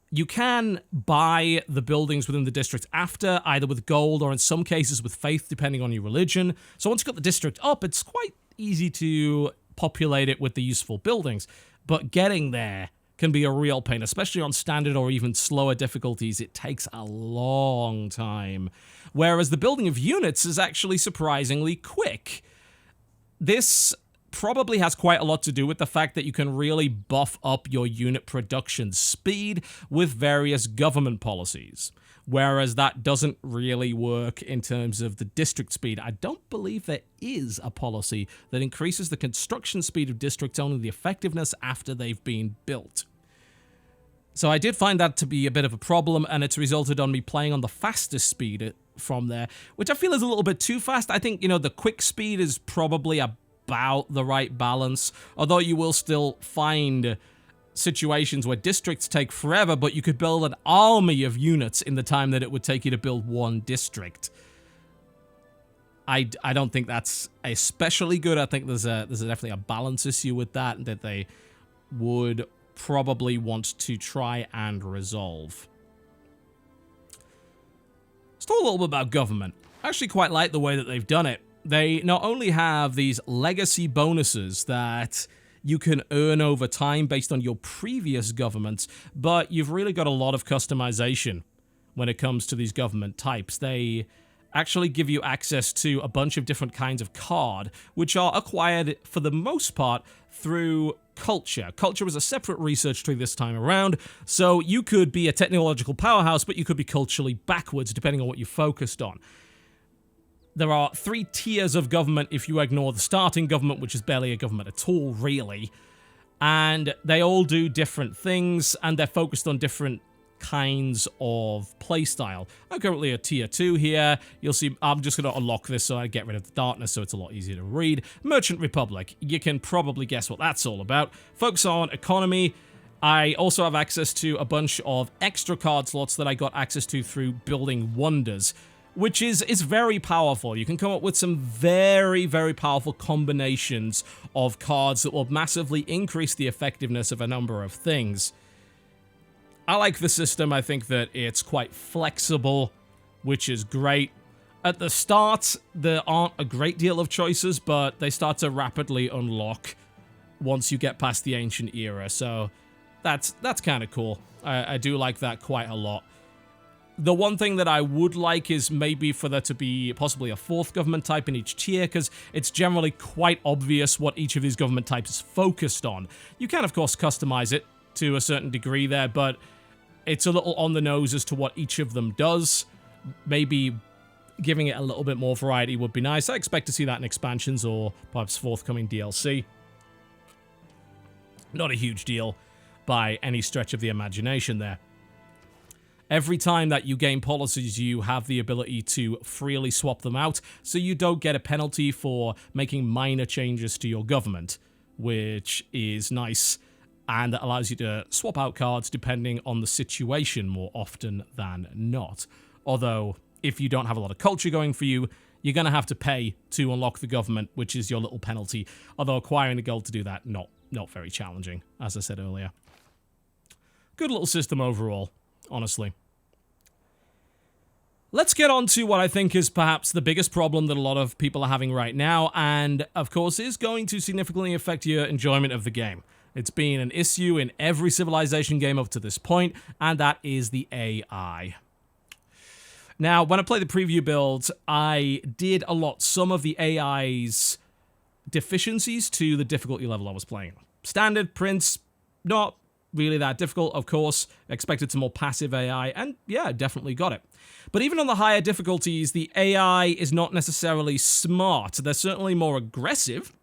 You can buy the buildings within the district after, either with gold or in some cases with faith, depending on your religion. So once you've got the district up, it's quite easy to populate it with the useful buildings. But getting there can be a real pain, especially on standard or even slower difficulties. It takes a long time. Whereas the building of units is actually surprisingly quick. This probably has quite a lot to do with the fact that you can really buff up your unit production speed with various government policies, whereas that doesn't really work in terms of the district speed. I don't believe there is a policy that increases the construction speed of districts, only the effectiveness after they've been built. So I did find that to be a bit of a problem, and it's resulted on me playing on the fastest speed from there, which I feel is a little bit too fast. I think, the quick speed is probably about the right balance, although you will still find situations where districts take forever, but you could build an army of units in the time that it would take you to build one district. I don't think that's especially good. I think there's definitely a balance issue with that they would probably want to try and resolve. Let's talk a little bit about government. I actually quite like the way that they've done it. They not only have these legacy bonuses that you can earn over time based on your previous governments, but you've really got a lot of customization when it comes to these government types. They actually give you access to a bunch of different kinds of card, which are acquired for the most part through culture. Culture was a separate research tree this time around, so you could be a technological powerhouse, but you could be culturally backwards depending on what you focused on. There are 3 tiers of government if you ignore the starting government, which is barely a government at all, really. And they all do different things, and they're focused on different kinds of playstyle. I'm currently at tier 2 here. You'll see I'm just going to unlock this so I get rid of the darkness so it's a lot easier to read. Merchant Republic. You can probably guess what that's all about. Focus on economy. I also have access to a bunch of extra card slots that I got access to through building wonders, which is very powerful. You can come up with some very, very powerful combinations of cards that will massively increase the effectiveness of a number of things. I like the system. I think that it's quite flexible, which is great. At the start, there aren't a great deal of choices, but they start to rapidly unlock once you get past the ancient era, so that's kind of cool. I do like that quite a lot. The one thing that I would like is maybe for there to be possibly a 4th government type in each tier, because it's generally quite obvious what each of these government types is focused on. You can, of course, customize it to a certain degree there, but it's a little on the nose as to what each of them does. Maybe giving it a little bit more variety would be nice. I expect to see that in expansions or perhaps forthcoming DLC. Not a huge deal by any stretch of the imagination there. Every time that you gain policies, you have the ability to freely swap them out, so you don't get a penalty for making minor changes to your government, which is nice, and that allows you to swap out cards depending on the situation more often than not. Although, if you don't have a lot of culture going for you, you're going to have to pay to unlock the government, which is your little penalty, although acquiring the gold to do that, not very challenging, as I said earlier. Good little system overall. Honestly. Let's get on to what I think is perhaps the biggest problem that a lot of people are having right now, and of course is going to significantly affect your enjoyment of the game. It's been an issue in every Civilization game up to this point, and that is the AI. Now, when I played the preview builds, I did allot some of the AI's deficiencies to the difficulty level I was playing. Standard, Prince, not really that difficult, of course. Expected some more passive AI, and yeah, definitely got it. But even on the higher difficulties, the AI is not necessarily smart. They're certainly more aggressive,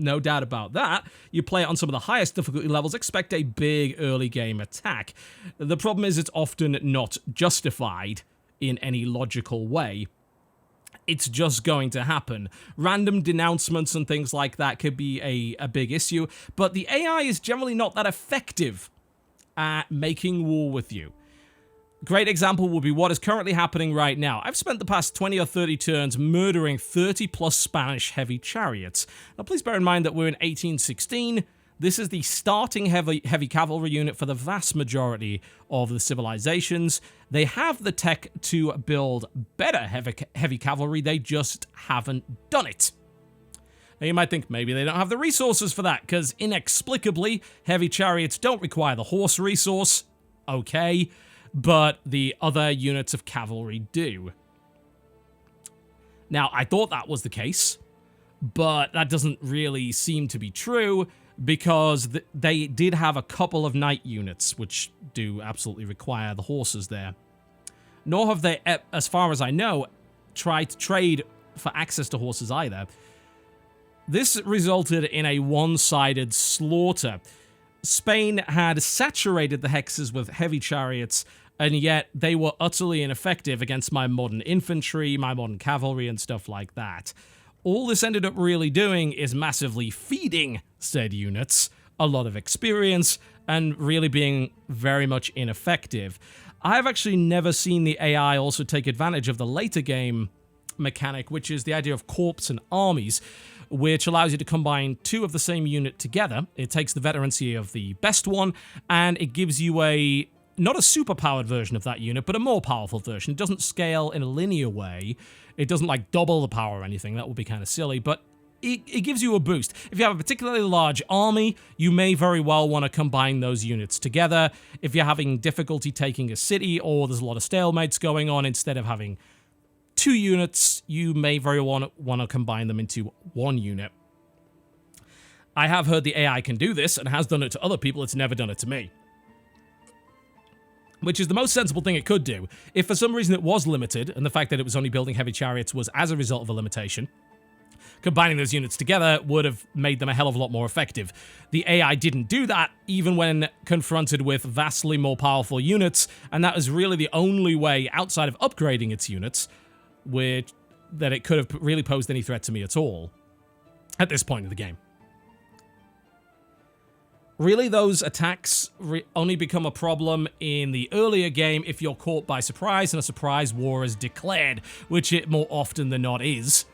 No doubt about that. You play it on some of the highest difficulty levels, expect a big early game attack. The problem is it's often not justified in any logical way. It's just going to happen. Random denouncements and things like that could be a big issue, but the AI is generally not that effective at making war with you. Great example would be what is currently happening right now. I've spent the past 20 or 30 turns murdering 30 plus Spanish heavy chariots. Now please bear in mind that we're in 1816. This is the starting heavy cavalry unit for the vast majority of the civilizations. They have the tech to build better heavy cavalry, they just haven't done it. Now you might think maybe they don't have the resources for that, because inexplicably, heavy chariots don't require the horse resource. Okay. But the other units of cavalry do. Now, I thought that was the case, but that doesn't really seem to be true, because they did have a couple of knight units, which do absolutely require the horses there. Nor have they, as far as I know, tried to trade for access to horses either. This resulted in a one-sided slaughter. Spain had saturated the hexes with heavy chariots, and yet they were utterly ineffective against my modern infantry, my modern cavalry, and stuff like that. All this ended up really doing is massively feeding said units a lot of experience and really being very much ineffective. I've actually never seen the AI also take advantage of the later game mechanic, which is the idea of corps and armies, which allows you to combine two of the same unit together. It takes the veterancy of the best one, and it gives you not a super-powered version of that unit, but a more powerful version. It doesn't scale in a linear way. It doesn't, like, double the power or anything. That would be kind of silly, but it gives you a boost. If you have a particularly large army, you may very well want to combine those units together. If you're having difficulty taking a city, or there's a lot of stalemates going on, instead of having two units, you may very well want to combine them into one unit. I have heard the AI can do this, and has done it to other people. It's never done it to me. Which is the most sensible thing it could do. If for some reason it was limited, and the fact that it was only building heavy chariots was as a result of a limitation, combining those units together would have made them a hell of a lot more effective. The AI didn't do that, even when confronted with vastly more powerful units, and that was really the only way, outside of upgrading its units, that it could have really posed any threat to me at all at this point in the game. Really, those attacks only become a problem in the earlier game if you're caught by surprise and a surprise war is declared, which it more often than not is.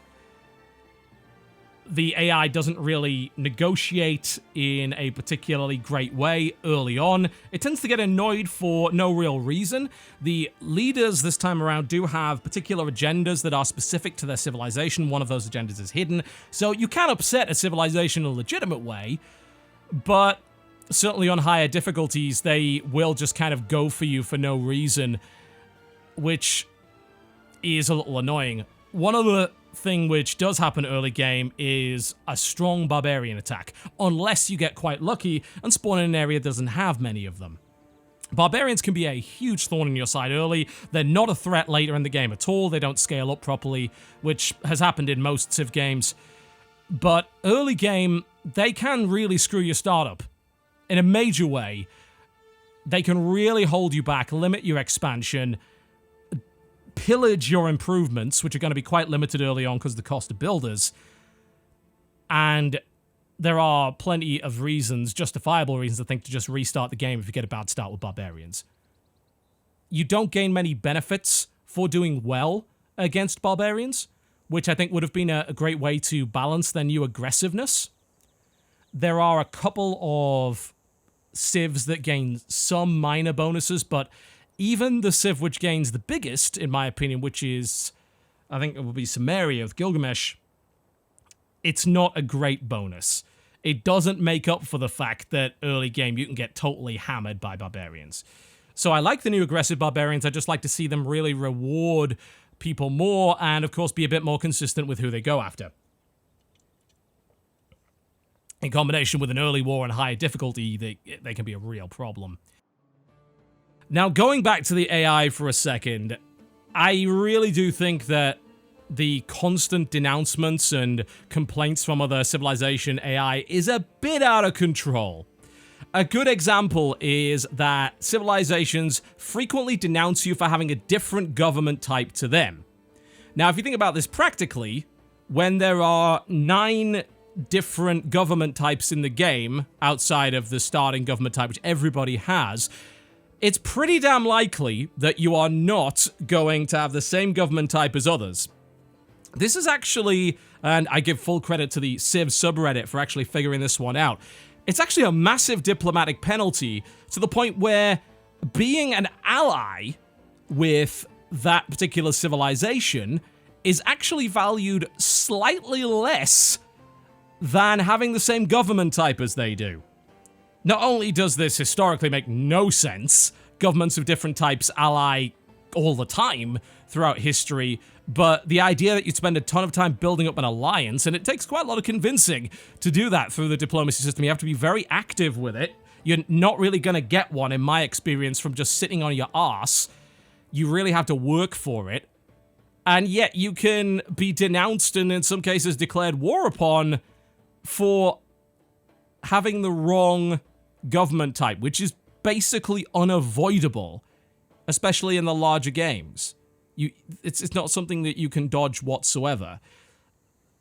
The AI doesn't really negotiate in a particularly great way early on. It tends to get annoyed for no real reason. The leaders this time around do have particular agendas that are specific to their civilization. One of those agendas is hidden, so you can upset a civilization in a legitimate way, but certainly on higher difficulties, they will just kind of go for you for no reason, which is a little annoying. One other thing which does happen early game is a strong barbarian attack, unless you get quite lucky and spawn in an area that doesn't have many of them. Barbarians can be a huge thorn in your side early. They're not a threat later in the game at all. They don't scale up properly, which has happened in most Civ games. But early game, they can really screw your startup in a major way. They can really hold you back, limit your expansion, pillage your improvements, which are going to be quite limited early on because of the cost of builders. And there are plenty of reasons, justifiable reasons, I think, to just restart the game if you get a bad start with barbarians. You don't gain many benefits for doing well against barbarians, which I think would have been a great way to balance their new aggressiveness. There are a couple of civs that gain some minor bonuses, but even the civ which gains the biggest, in my opinion, which is, I think it will be Samaria with Gilgamesh, it's not a great bonus. It doesn't make up for the fact that early game you can get totally hammered by barbarians. So I like the new aggressive barbarians. I just like to see them really reward people more and, of course, be a bit more consistent with who they go after. In combination with an early war and higher difficulty, they can be a real problem. Now, going back to the AI for a second, I really do think that the constant denouncements and complaints from other civilization AI is a bit out of control. A good example is that civilizations frequently denounce you for having a different government type to them. Now, if you think about this practically, when there are 9 different government types in the game, outside of the starting government type, which everybody has, it's pretty damn likely that you are not going to have the same government type as others. This is actually, and I give full credit to the Civ subreddit for actually figuring this one out, it's actually a massive diplomatic penalty to the point where being an ally with that particular civilization is actually valued slightly less than having the same government type as they do. Not only does this historically make no sense, governments of different types ally all the time throughout history, but the idea that you'd spend a ton of time building up an alliance, and it takes quite a lot of convincing to do that through the diplomacy system. You have to be very active with it. You're not really going to get one, in my experience, from just sitting on your arse. You really have to work for it. And yet you can be denounced and in some cases declared war upon for having the wrong government type, which is basically unavoidable, especially in the larger games. It's not something that you can dodge whatsoever.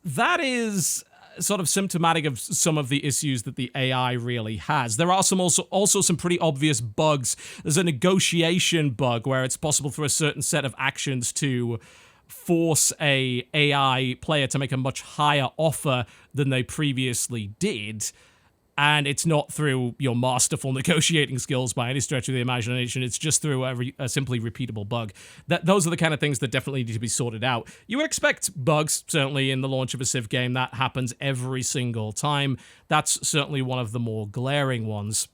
That is sort of symptomatic of some of the issues that the AI really has. There are also some pretty obvious bugs. There's a negotiation bug where it's possible through a certain set of actions to force a AI player to make a much higher offer than they previously did. And it's not through your masterful negotiating skills by any stretch of the imagination. It's just through a simply repeatable bug. Those are the kind of things that definitely need to be sorted out. You would expect bugs, certainly in the launch of a Civ game. That happens every single time. That's certainly one of the more glaring ones.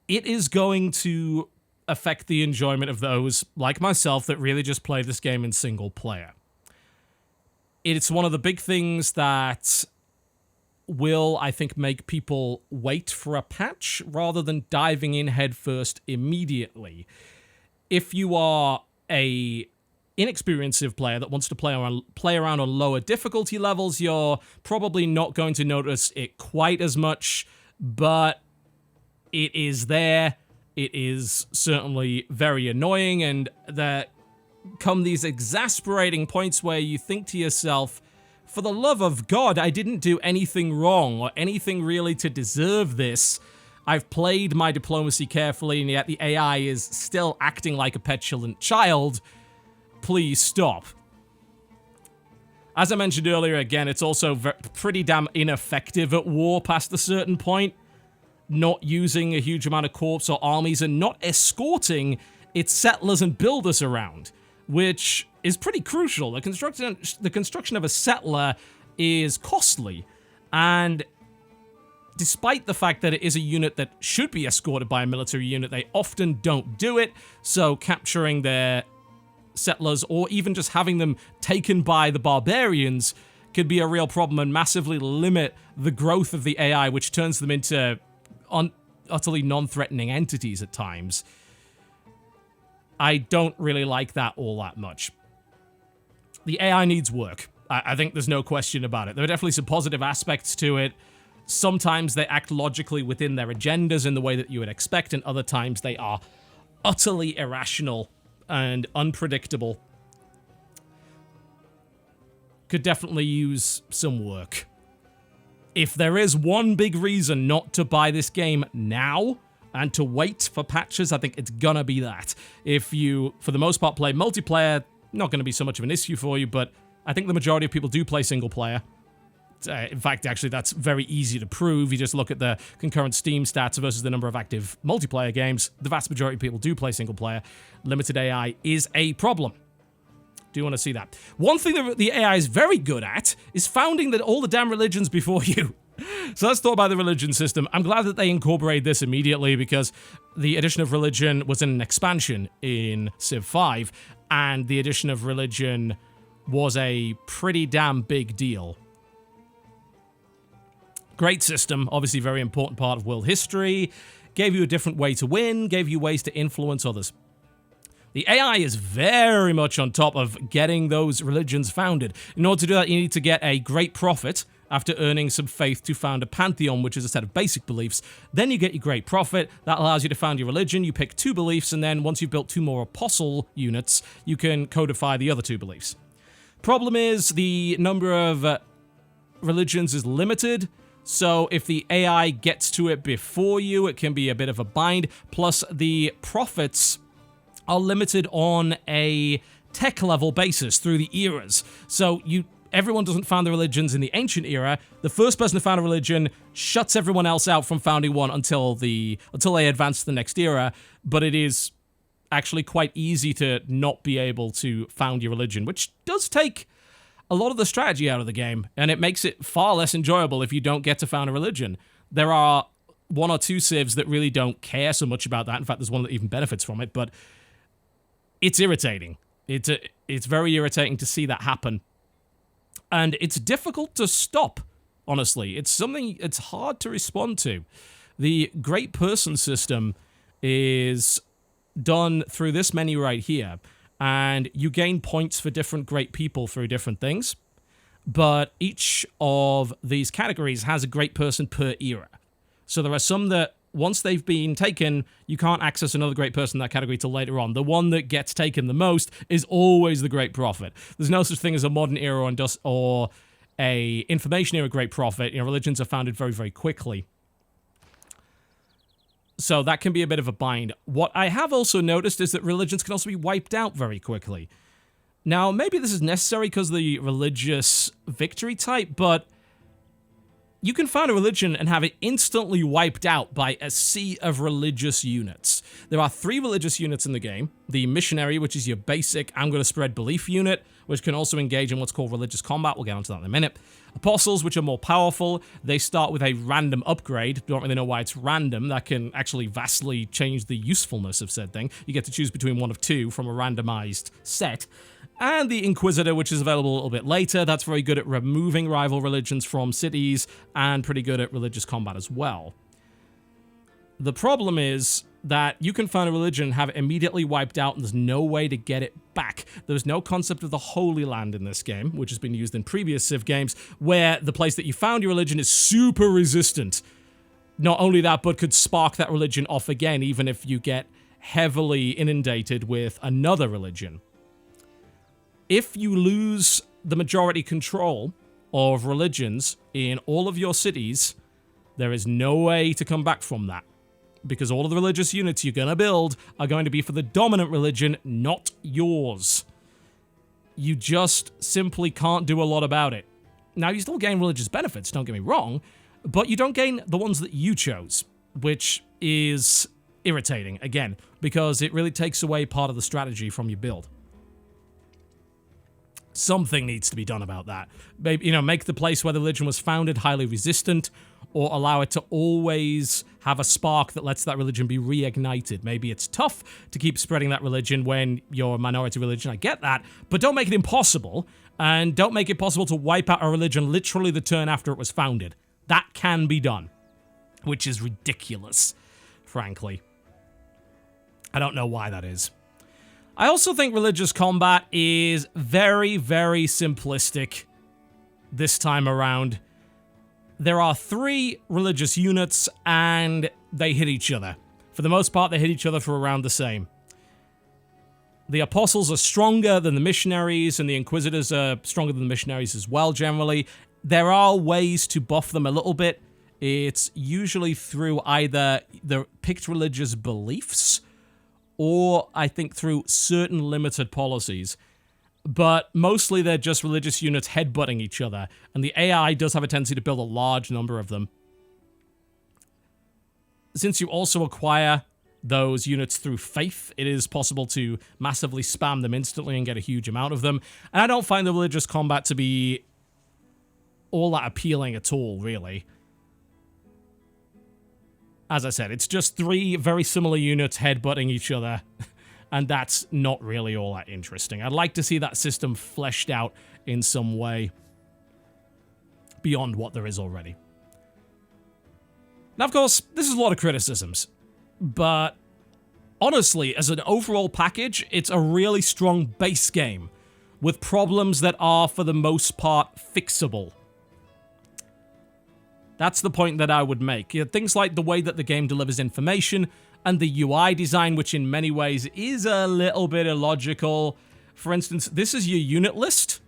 It is going to affect the enjoyment of those, like myself, that really just play this game in single player. It's one of the big things that will, I think, make people wait for a patch rather than diving in headfirst immediately. If you are a inexperienced Civ player that wants to play around on lower difficulty levels, you're probably not going to notice it quite as much, but it is there. It is certainly very annoying, and there come these exasperating points where you think to yourself, for the love of God, I didn't do anything wrong or anything really to deserve this. I've played my diplomacy carefully, and yet the AI is still acting like a petulant child. Please stop. As I mentioned earlier, again, it's also pretty damn ineffective at war past a certain point. Not using a huge amount of corps or armies and not escorting its settlers and builders around, which is pretty crucial. The construction of a settler is costly, and despite the fact that it is a unit that should be escorted by a military unit, they often don't do it, so capturing their settlers or even just having them taken by the barbarians could be a real problem and massively limit the growth of the AI, which turns them into utterly non-threatening entities at times. I don't really like that all that much. The AI needs work. I think there's no question about it. There are definitely some positive aspects to it. Sometimes they act logically within their agendas in the way that you would expect, and other times they are utterly irrational and unpredictable. Could definitely use some work. If there is one big reason not to buy this game now and to wait for patches, I think it's gonna be that. If you, for the most part, play multiplayer, not gonna be so much of an issue for you, but I think the majority of people do play single player. In fact, actually, that's very easy to prove. You just look at the concurrent Steam stats versus the number of active multiplayer games. The vast majority of people do play single player. Limited AI is a problem. Do you want to see that? One thing that the AI is very good at is founding all the damn religions before you. So let's talk about the religion system. I'm glad that they incorporated this immediately because the addition of religion was in an expansion in Civ 5, and the addition of religion was a pretty damn big deal. Great system, obviously very important part of world history, gave you a different way to win, gave you ways to influence others. The AI is very much on top of getting those religions founded. In order to do that, you need to get a great prophet after earning some faith to found a pantheon, which is a set of basic beliefs. Then you get your great prophet. That allows you to found your religion. You pick 2 beliefs, and then once you've built 2 more apostle units, you can codify the other 2 beliefs. Problem is, the number of religions is limited, so if the AI gets to it before you, it can be a bit of a bind. Plus, the prophets are limited on a tech level basis through the eras. So everyone doesn't found the religions in the ancient era. The first person to found a religion shuts everyone else out from founding one until they advance to the next era. But it is actually quite easy to not be able to found your religion, which does take a lot of the strategy out of the game, and it makes it far less enjoyable if you don't get to found a religion. There are 1 or 2 civs that really don't care so much about that. In fact, there's one that even benefits from it, but it's irritating. It's very irritating to see that happen. And it's difficult to stop, honestly. It's something it's hard to respond to. The Great Person system is done through this menu right here, and you gain points for different great people through different things. But each of these categories has a great person per era. So there are some that, once they've been taken, you can't access another great person in that category till later on. The one that gets taken the most is always the great prophet. There's no such thing as a modern era or a information era great prophet. Religions are founded very, very quickly. So that can be a bit of a bind. What I have also noticed is that religions can also be wiped out very quickly. Now, maybe this is necessary because of the religious victory type, but you can found a religion and have it instantly wiped out by a sea of religious units. There are 3 religious units in the game. The missionary, which is your basic I'm going to spread belief unit, which can also engage in what's called religious combat. We'll get onto that in a minute. Apostles, which are more powerful. They start with a random upgrade. Don't really know why it's random. That can actually vastly change the usefulness of said thing. You get to choose between 1 of 2 from a randomized set. And the Inquisitor, which is available a little bit later. That's very good at removing rival religions from cities and pretty good at religious combat as well. The problem is that you can find a religion, have it immediately wiped out, and there's no way to get it back. There's no concept of the Holy Land in this game, which has been used in previous Civ games, where the place that you found your religion is super resistant. Not only that, but could spark that religion off again, even if you get heavily inundated with another religion. If you lose the majority control of religions in all of your cities, there is no way to come back from that. Because all of the religious units you're going to build are going to be for the dominant religion, not yours. You just simply can't do a lot about it. Now, you still gain religious benefits, don't get me wrong, but you don't gain the ones that you chose, which is irritating, again, because it really takes away part of the strategy from your build. Something needs to be done about that. Maybe, make the place where the religion was founded highly resistant, or allow it to always have a spark that lets that religion be reignited. Maybe it's tough to keep spreading that religion when you're a minority religion, I get that, but don't make it impossible, and don't make it possible to wipe out a religion literally the turn after it was founded. That can be done, which is ridiculous, frankly. I don't know why that is. I also think religious combat is very, very simplistic this time around. There are 3 religious units, and they hit each other. For the most part, they hit each other for around the same. The apostles are stronger than the missionaries, and the inquisitors are stronger than the missionaries as well, generally. There are ways to buff them a little bit. It's usually through either the picked religious beliefs, or I think through certain limited policies. But mostly they're just religious units headbutting each other, and the AI does have a tendency to build a large number of them. Since you also acquire those units through faith, it is possible to massively spam them instantly and get a huge amount of them. And I don't find the religious combat to be all that appealing at all, really. As I said, it's just 3 very similar units headbutting each other, and that's not really all that interesting. I'd like to see that system fleshed out in some way beyond what there is already. Now, of course, this is a lot of criticisms, but honestly, as an overall package, it's a really strong base game with problems that are, for the most part, fixable. That's the point that I would make. Things like the way that the game delivers information and the UI design, which in many ways is a little bit illogical. For instance, this is your unit list,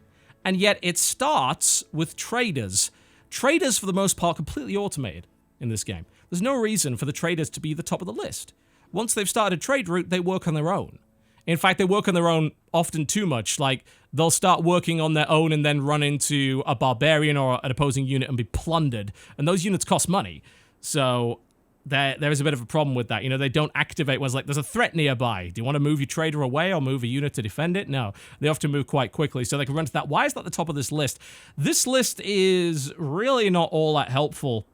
and yet it starts with traders. Traders, for the most part, completely automated in this game. There's no reason for the traders to be the top of the list. Once they've started a trade route, they work on their own. In fact, they work on their own often too much. Like, they'll start working on their own and then run into a barbarian or an opposing unit and be plundered. And those units cost money. So there is a bit of a problem with that. You know, they don't activate when it's like, there's a threat nearby. Do you want to move your trader away or move a unit to defend it? No. They often move quite quickly, so they can run to that. Why is that the top of this list? This list is really not all that helpful.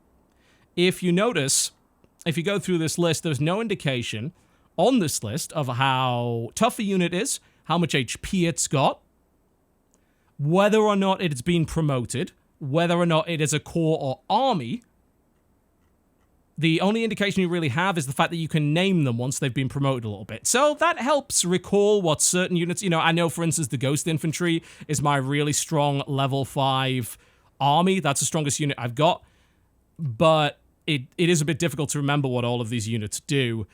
If you notice, if you go through this list, there's no indication on this list of how tough a unit is, how much HP it's got, whether or not it's been promoted, whether or not it is a core or army. The only indication you really have is the fact that you can name them once they've been promoted a little bit. So that helps recall what certain units, you know, I know, for instance, the Ghost Infantry is my really strong level 5 army. That's the strongest unit I've got. But it is a bit difficult to remember what all of these units do.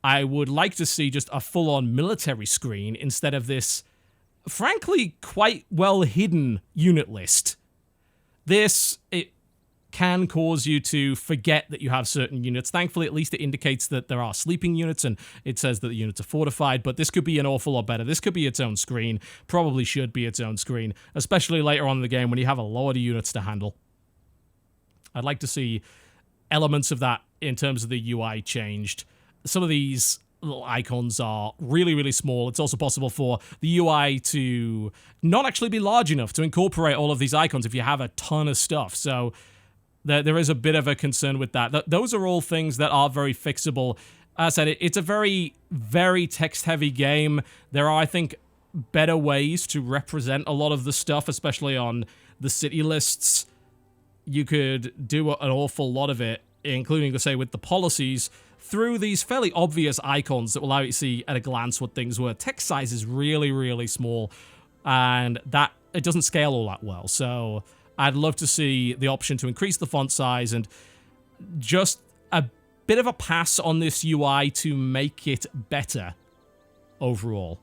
I would like to see just a full-on military screen instead of this, frankly, quite well-hidden unit list. It can cause you to forget that you have certain units. Thankfully, at least it indicates that there are sleeping units, and it says that the units are fortified, but this could be an awful lot better. This could be its own screen. Probably should be its own screen, especially later on in the game when you have a lot of units to handle. I'd like to see elements of that in terms of the UI changed. Some of these little icons are really, really small. It's also possible for the UI to not actually be large enough to incorporate all of these icons if you have a ton of stuff. So there is a bit of a concern with that. Those are all things that are very fixable. As I said, it's a very, very text-heavy game. There are, I think, better ways to represent a lot of the stuff, especially on the city lists. You could do an awful lot of it, including, say, with the policies, through these fairly obvious icons that will allow you to see at a glance what things were. Text size is really, really small, and that it doesn't scale all that well. So I'd love to see the option to increase the font size and just a bit of a pass on this UI to make it better overall.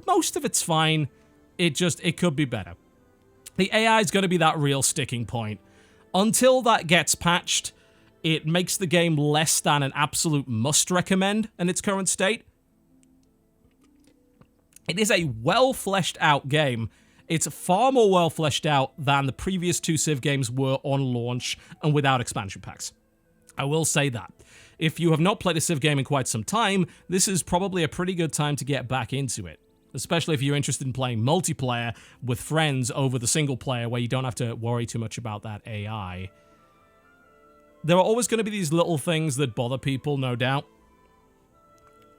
Most of it's fine. It could be better. The AI is going to be that real sticking point. Until that gets patched, it makes the game less than an absolute must recommend in its current state. It is a well-fleshed out game. It's far more well-fleshed out than the previous 2 Civ games were on launch and without expansion packs. I will say that. If you have not played a Civ game in quite some time, this is probably a pretty good time to get back into it. Especially if you're interested in playing multiplayer with friends over the single player where you don't have to worry too much about that AI. There are always going to be these little things that bother people, no doubt.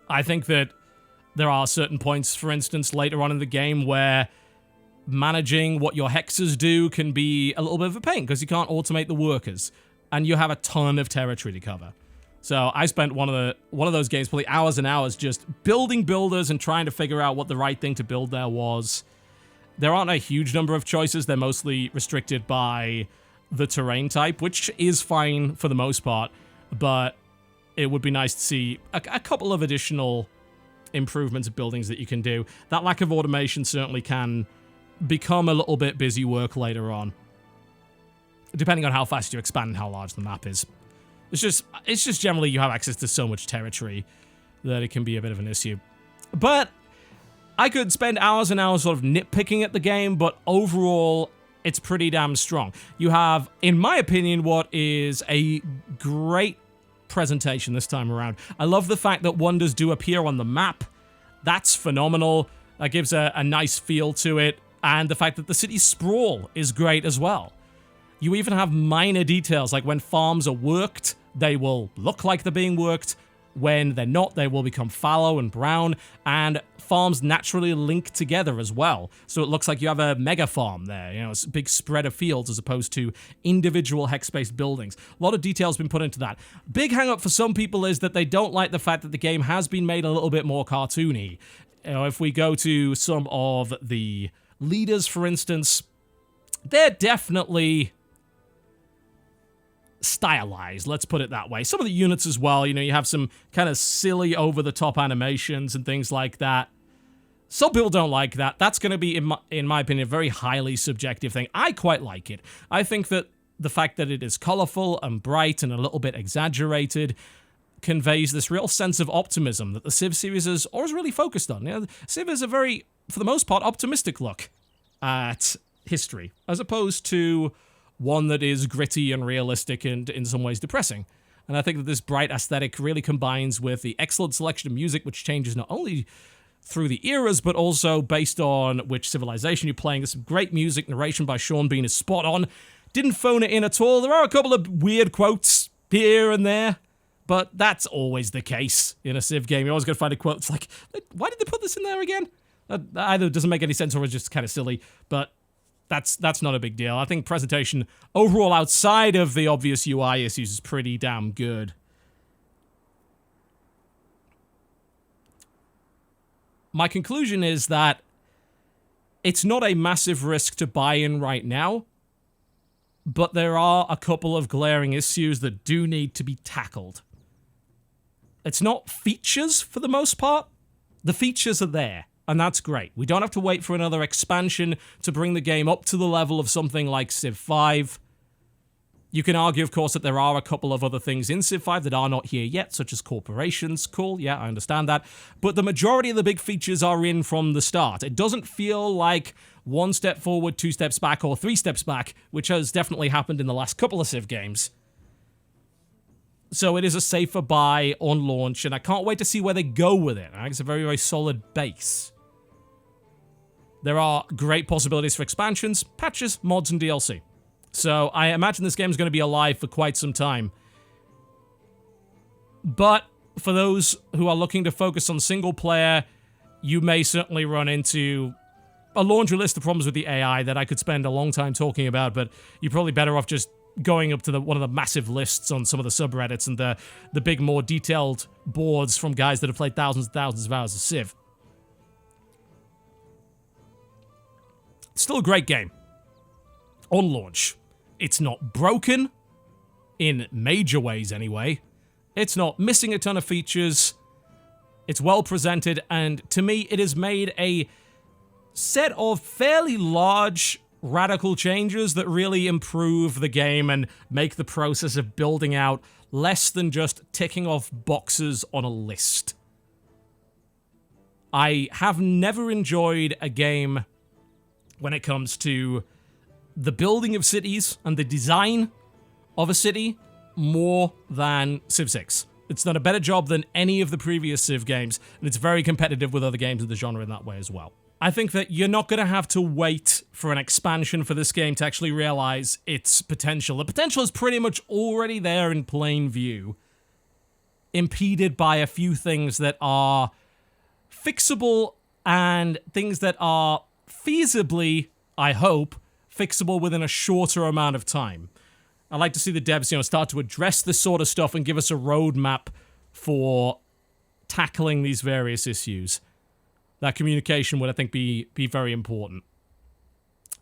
I think that there are certain points, for instance, later on in the game where managing what your hexes do can be a little bit of a pain because you can't automate the workers, and you have a ton of territory to cover. So I spent one of those games probably hours and hours just building builders and trying to figure out what the right thing to build there was. There aren't a huge number of choices. They're mostly restricted by the terrain type, which is fine for the most part, but it would be nice to see a couple of additional improvements of buildings that you can do. That lack of automation certainly can become a little bit busy work later on, depending on how fast you expand and how large the map is. It's just generally you have access to so much territory that it can be a bit of an issue. But I could spend hours and hours sort of nitpicking at the game, but overall, it's pretty damn strong. You have, in my opinion, what is a great presentation this time around. I love the fact that wonders do appear on the map. That's phenomenal. That gives a nice feel to it. And the fact that the city sprawl is great as well. You even have minor details, like when farms are worked, they will look like they're being worked. When they're not, they will become fallow and brown, and farms naturally link together as well. So it looks like you have a mega farm there, you know, it's a big spread of fields as opposed to individual hex-based buildings. A lot of detail's been put into that. Big hang-up for some people is that they don't like the fact that the game has been made a little bit more cartoony. You know, if we go to some of the leaders, for instance, they're definitely stylized, let's put it that way. Some of the units as well, you know, you have some kind of silly over-the-top animations and things like that. Some people don't like that. That's going to be, in my opinion, a very highly subjective thing. I quite like it. I think that the fact that it is colorful and bright and a little bit exaggerated conveys this real sense of optimism that the Civ series is always really focused on. You know, Civ is a very, for the most part, optimistic look at history, as opposed to one that is gritty and realistic and in some ways depressing. And I think that this bright aesthetic really combines with the excellent selection of music, which changes not only through the eras, but also based on which civilization you're playing. There's some great music. Narration by Sean Bean is spot on. Didn't phone it in at all. There are a couple of weird quotes here and there, but that's always the case in a Civ game. You're always going to find a quote that's like, why did they put this in there again? Either doesn't make any sense or it's just kind of silly, but that's not a big deal. I think presentation overall outside of the obvious UI issues is pretty damn good. My conclusion is that it's not a massive risk to buy in right now, but there are a couple of glaring issues that do need to be tackled. It's not features for the most part. The features are there. And that's great. We don't have to wait for another expansion to bring the game up to the level of something like Civ 5. You can argue, of course, that there are a couple of other things in Civ 5 that are not here yet, such as corporations. Cool, yeah, I understand that. But the majority of the big features are in from the start. It doesn't feel like one step forward, two steps back, or three steps back, which has definitely happened in the last couple of Civ games. So it is a safer buy on launch, and I can't wait to see where they go with it. I think it's a very, very solid base. There are great possibilities for expansions, patches, mods, and DLC. So I imagine this game is going to be alive for quite some time. But for those who are looking to focus on single player, you may certainly run into a laundry list of problems with the AI that I could spend a long time talking about, but you're probably better off just going up to one of the massive lists on some of the subreddits and the big, more detailed boards from guys that have played thousands and thousands of hours of Civ. Still a great game. On launch. It's not broken, in major ways anyway. It's not missing a ton of features. It's well presented, and to me, it has made a set of fairly large, radical changes that really improve the game and make the process of building out less than just ticking off boxes on a list. I have never enjoyed a game when it comes to the building of cities and the design of a city more than Civ 6. It's done a better job than any of the previous Civ games, and it's very competitive with other games of the genre in that way as well. I think that you're not going to have to wait for an expansion for this game to actually realize its potential. The potential is pretty much already there in plain view, impeded by a few things that are fixable and things that are feasibly, I hope, fixable within a shorter amount of time. I'd like to see the devs, start to address this sort of stuff and give us a roadmap for tackling these various issues. That communication would, I think, be very important.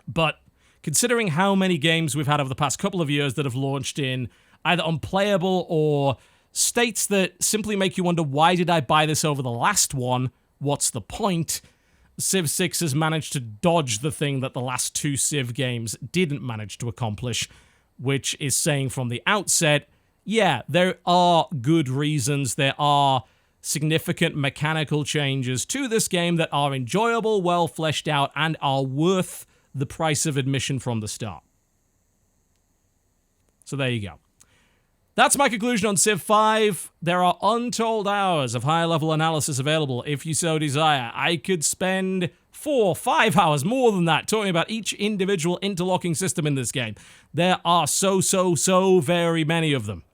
But considering how many games we've had over the past couple of years that have launched in either unplayable or states that simply make you wonder, why did I buy this over the last one? What's the point? Civ 6 has managed to dodge the thing that the last two Civ games didn't manage to accomplish, which is saying from the outset, yeah, there are good reasons, there are significant mechanical changes to this game that are enjoyable, well fleshed out, and are worth the price of admission from the start. So there you go. That's my conclusion on Civ 5. There are untold hours of high-level analysis available if you so desire. I could spend 4, 5 hours, more than that, talking about each individual interlocking system in this game. There are so very many of them.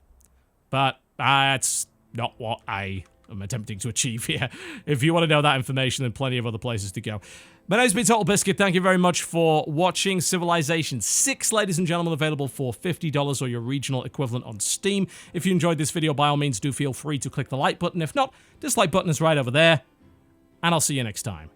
But that's not what I am attempting to achieve here. If you want to know that information, then plenty of other places to go. My name's been TotalBiscuit. Thank you very much for watching Civilization 6, ladies and gentlemen, available for $50 or your regional equivalent on Steam. If you enjoyed this video, by all means, do feel free to click the like button. If not, dislike button is right over there, and I'll see you next time.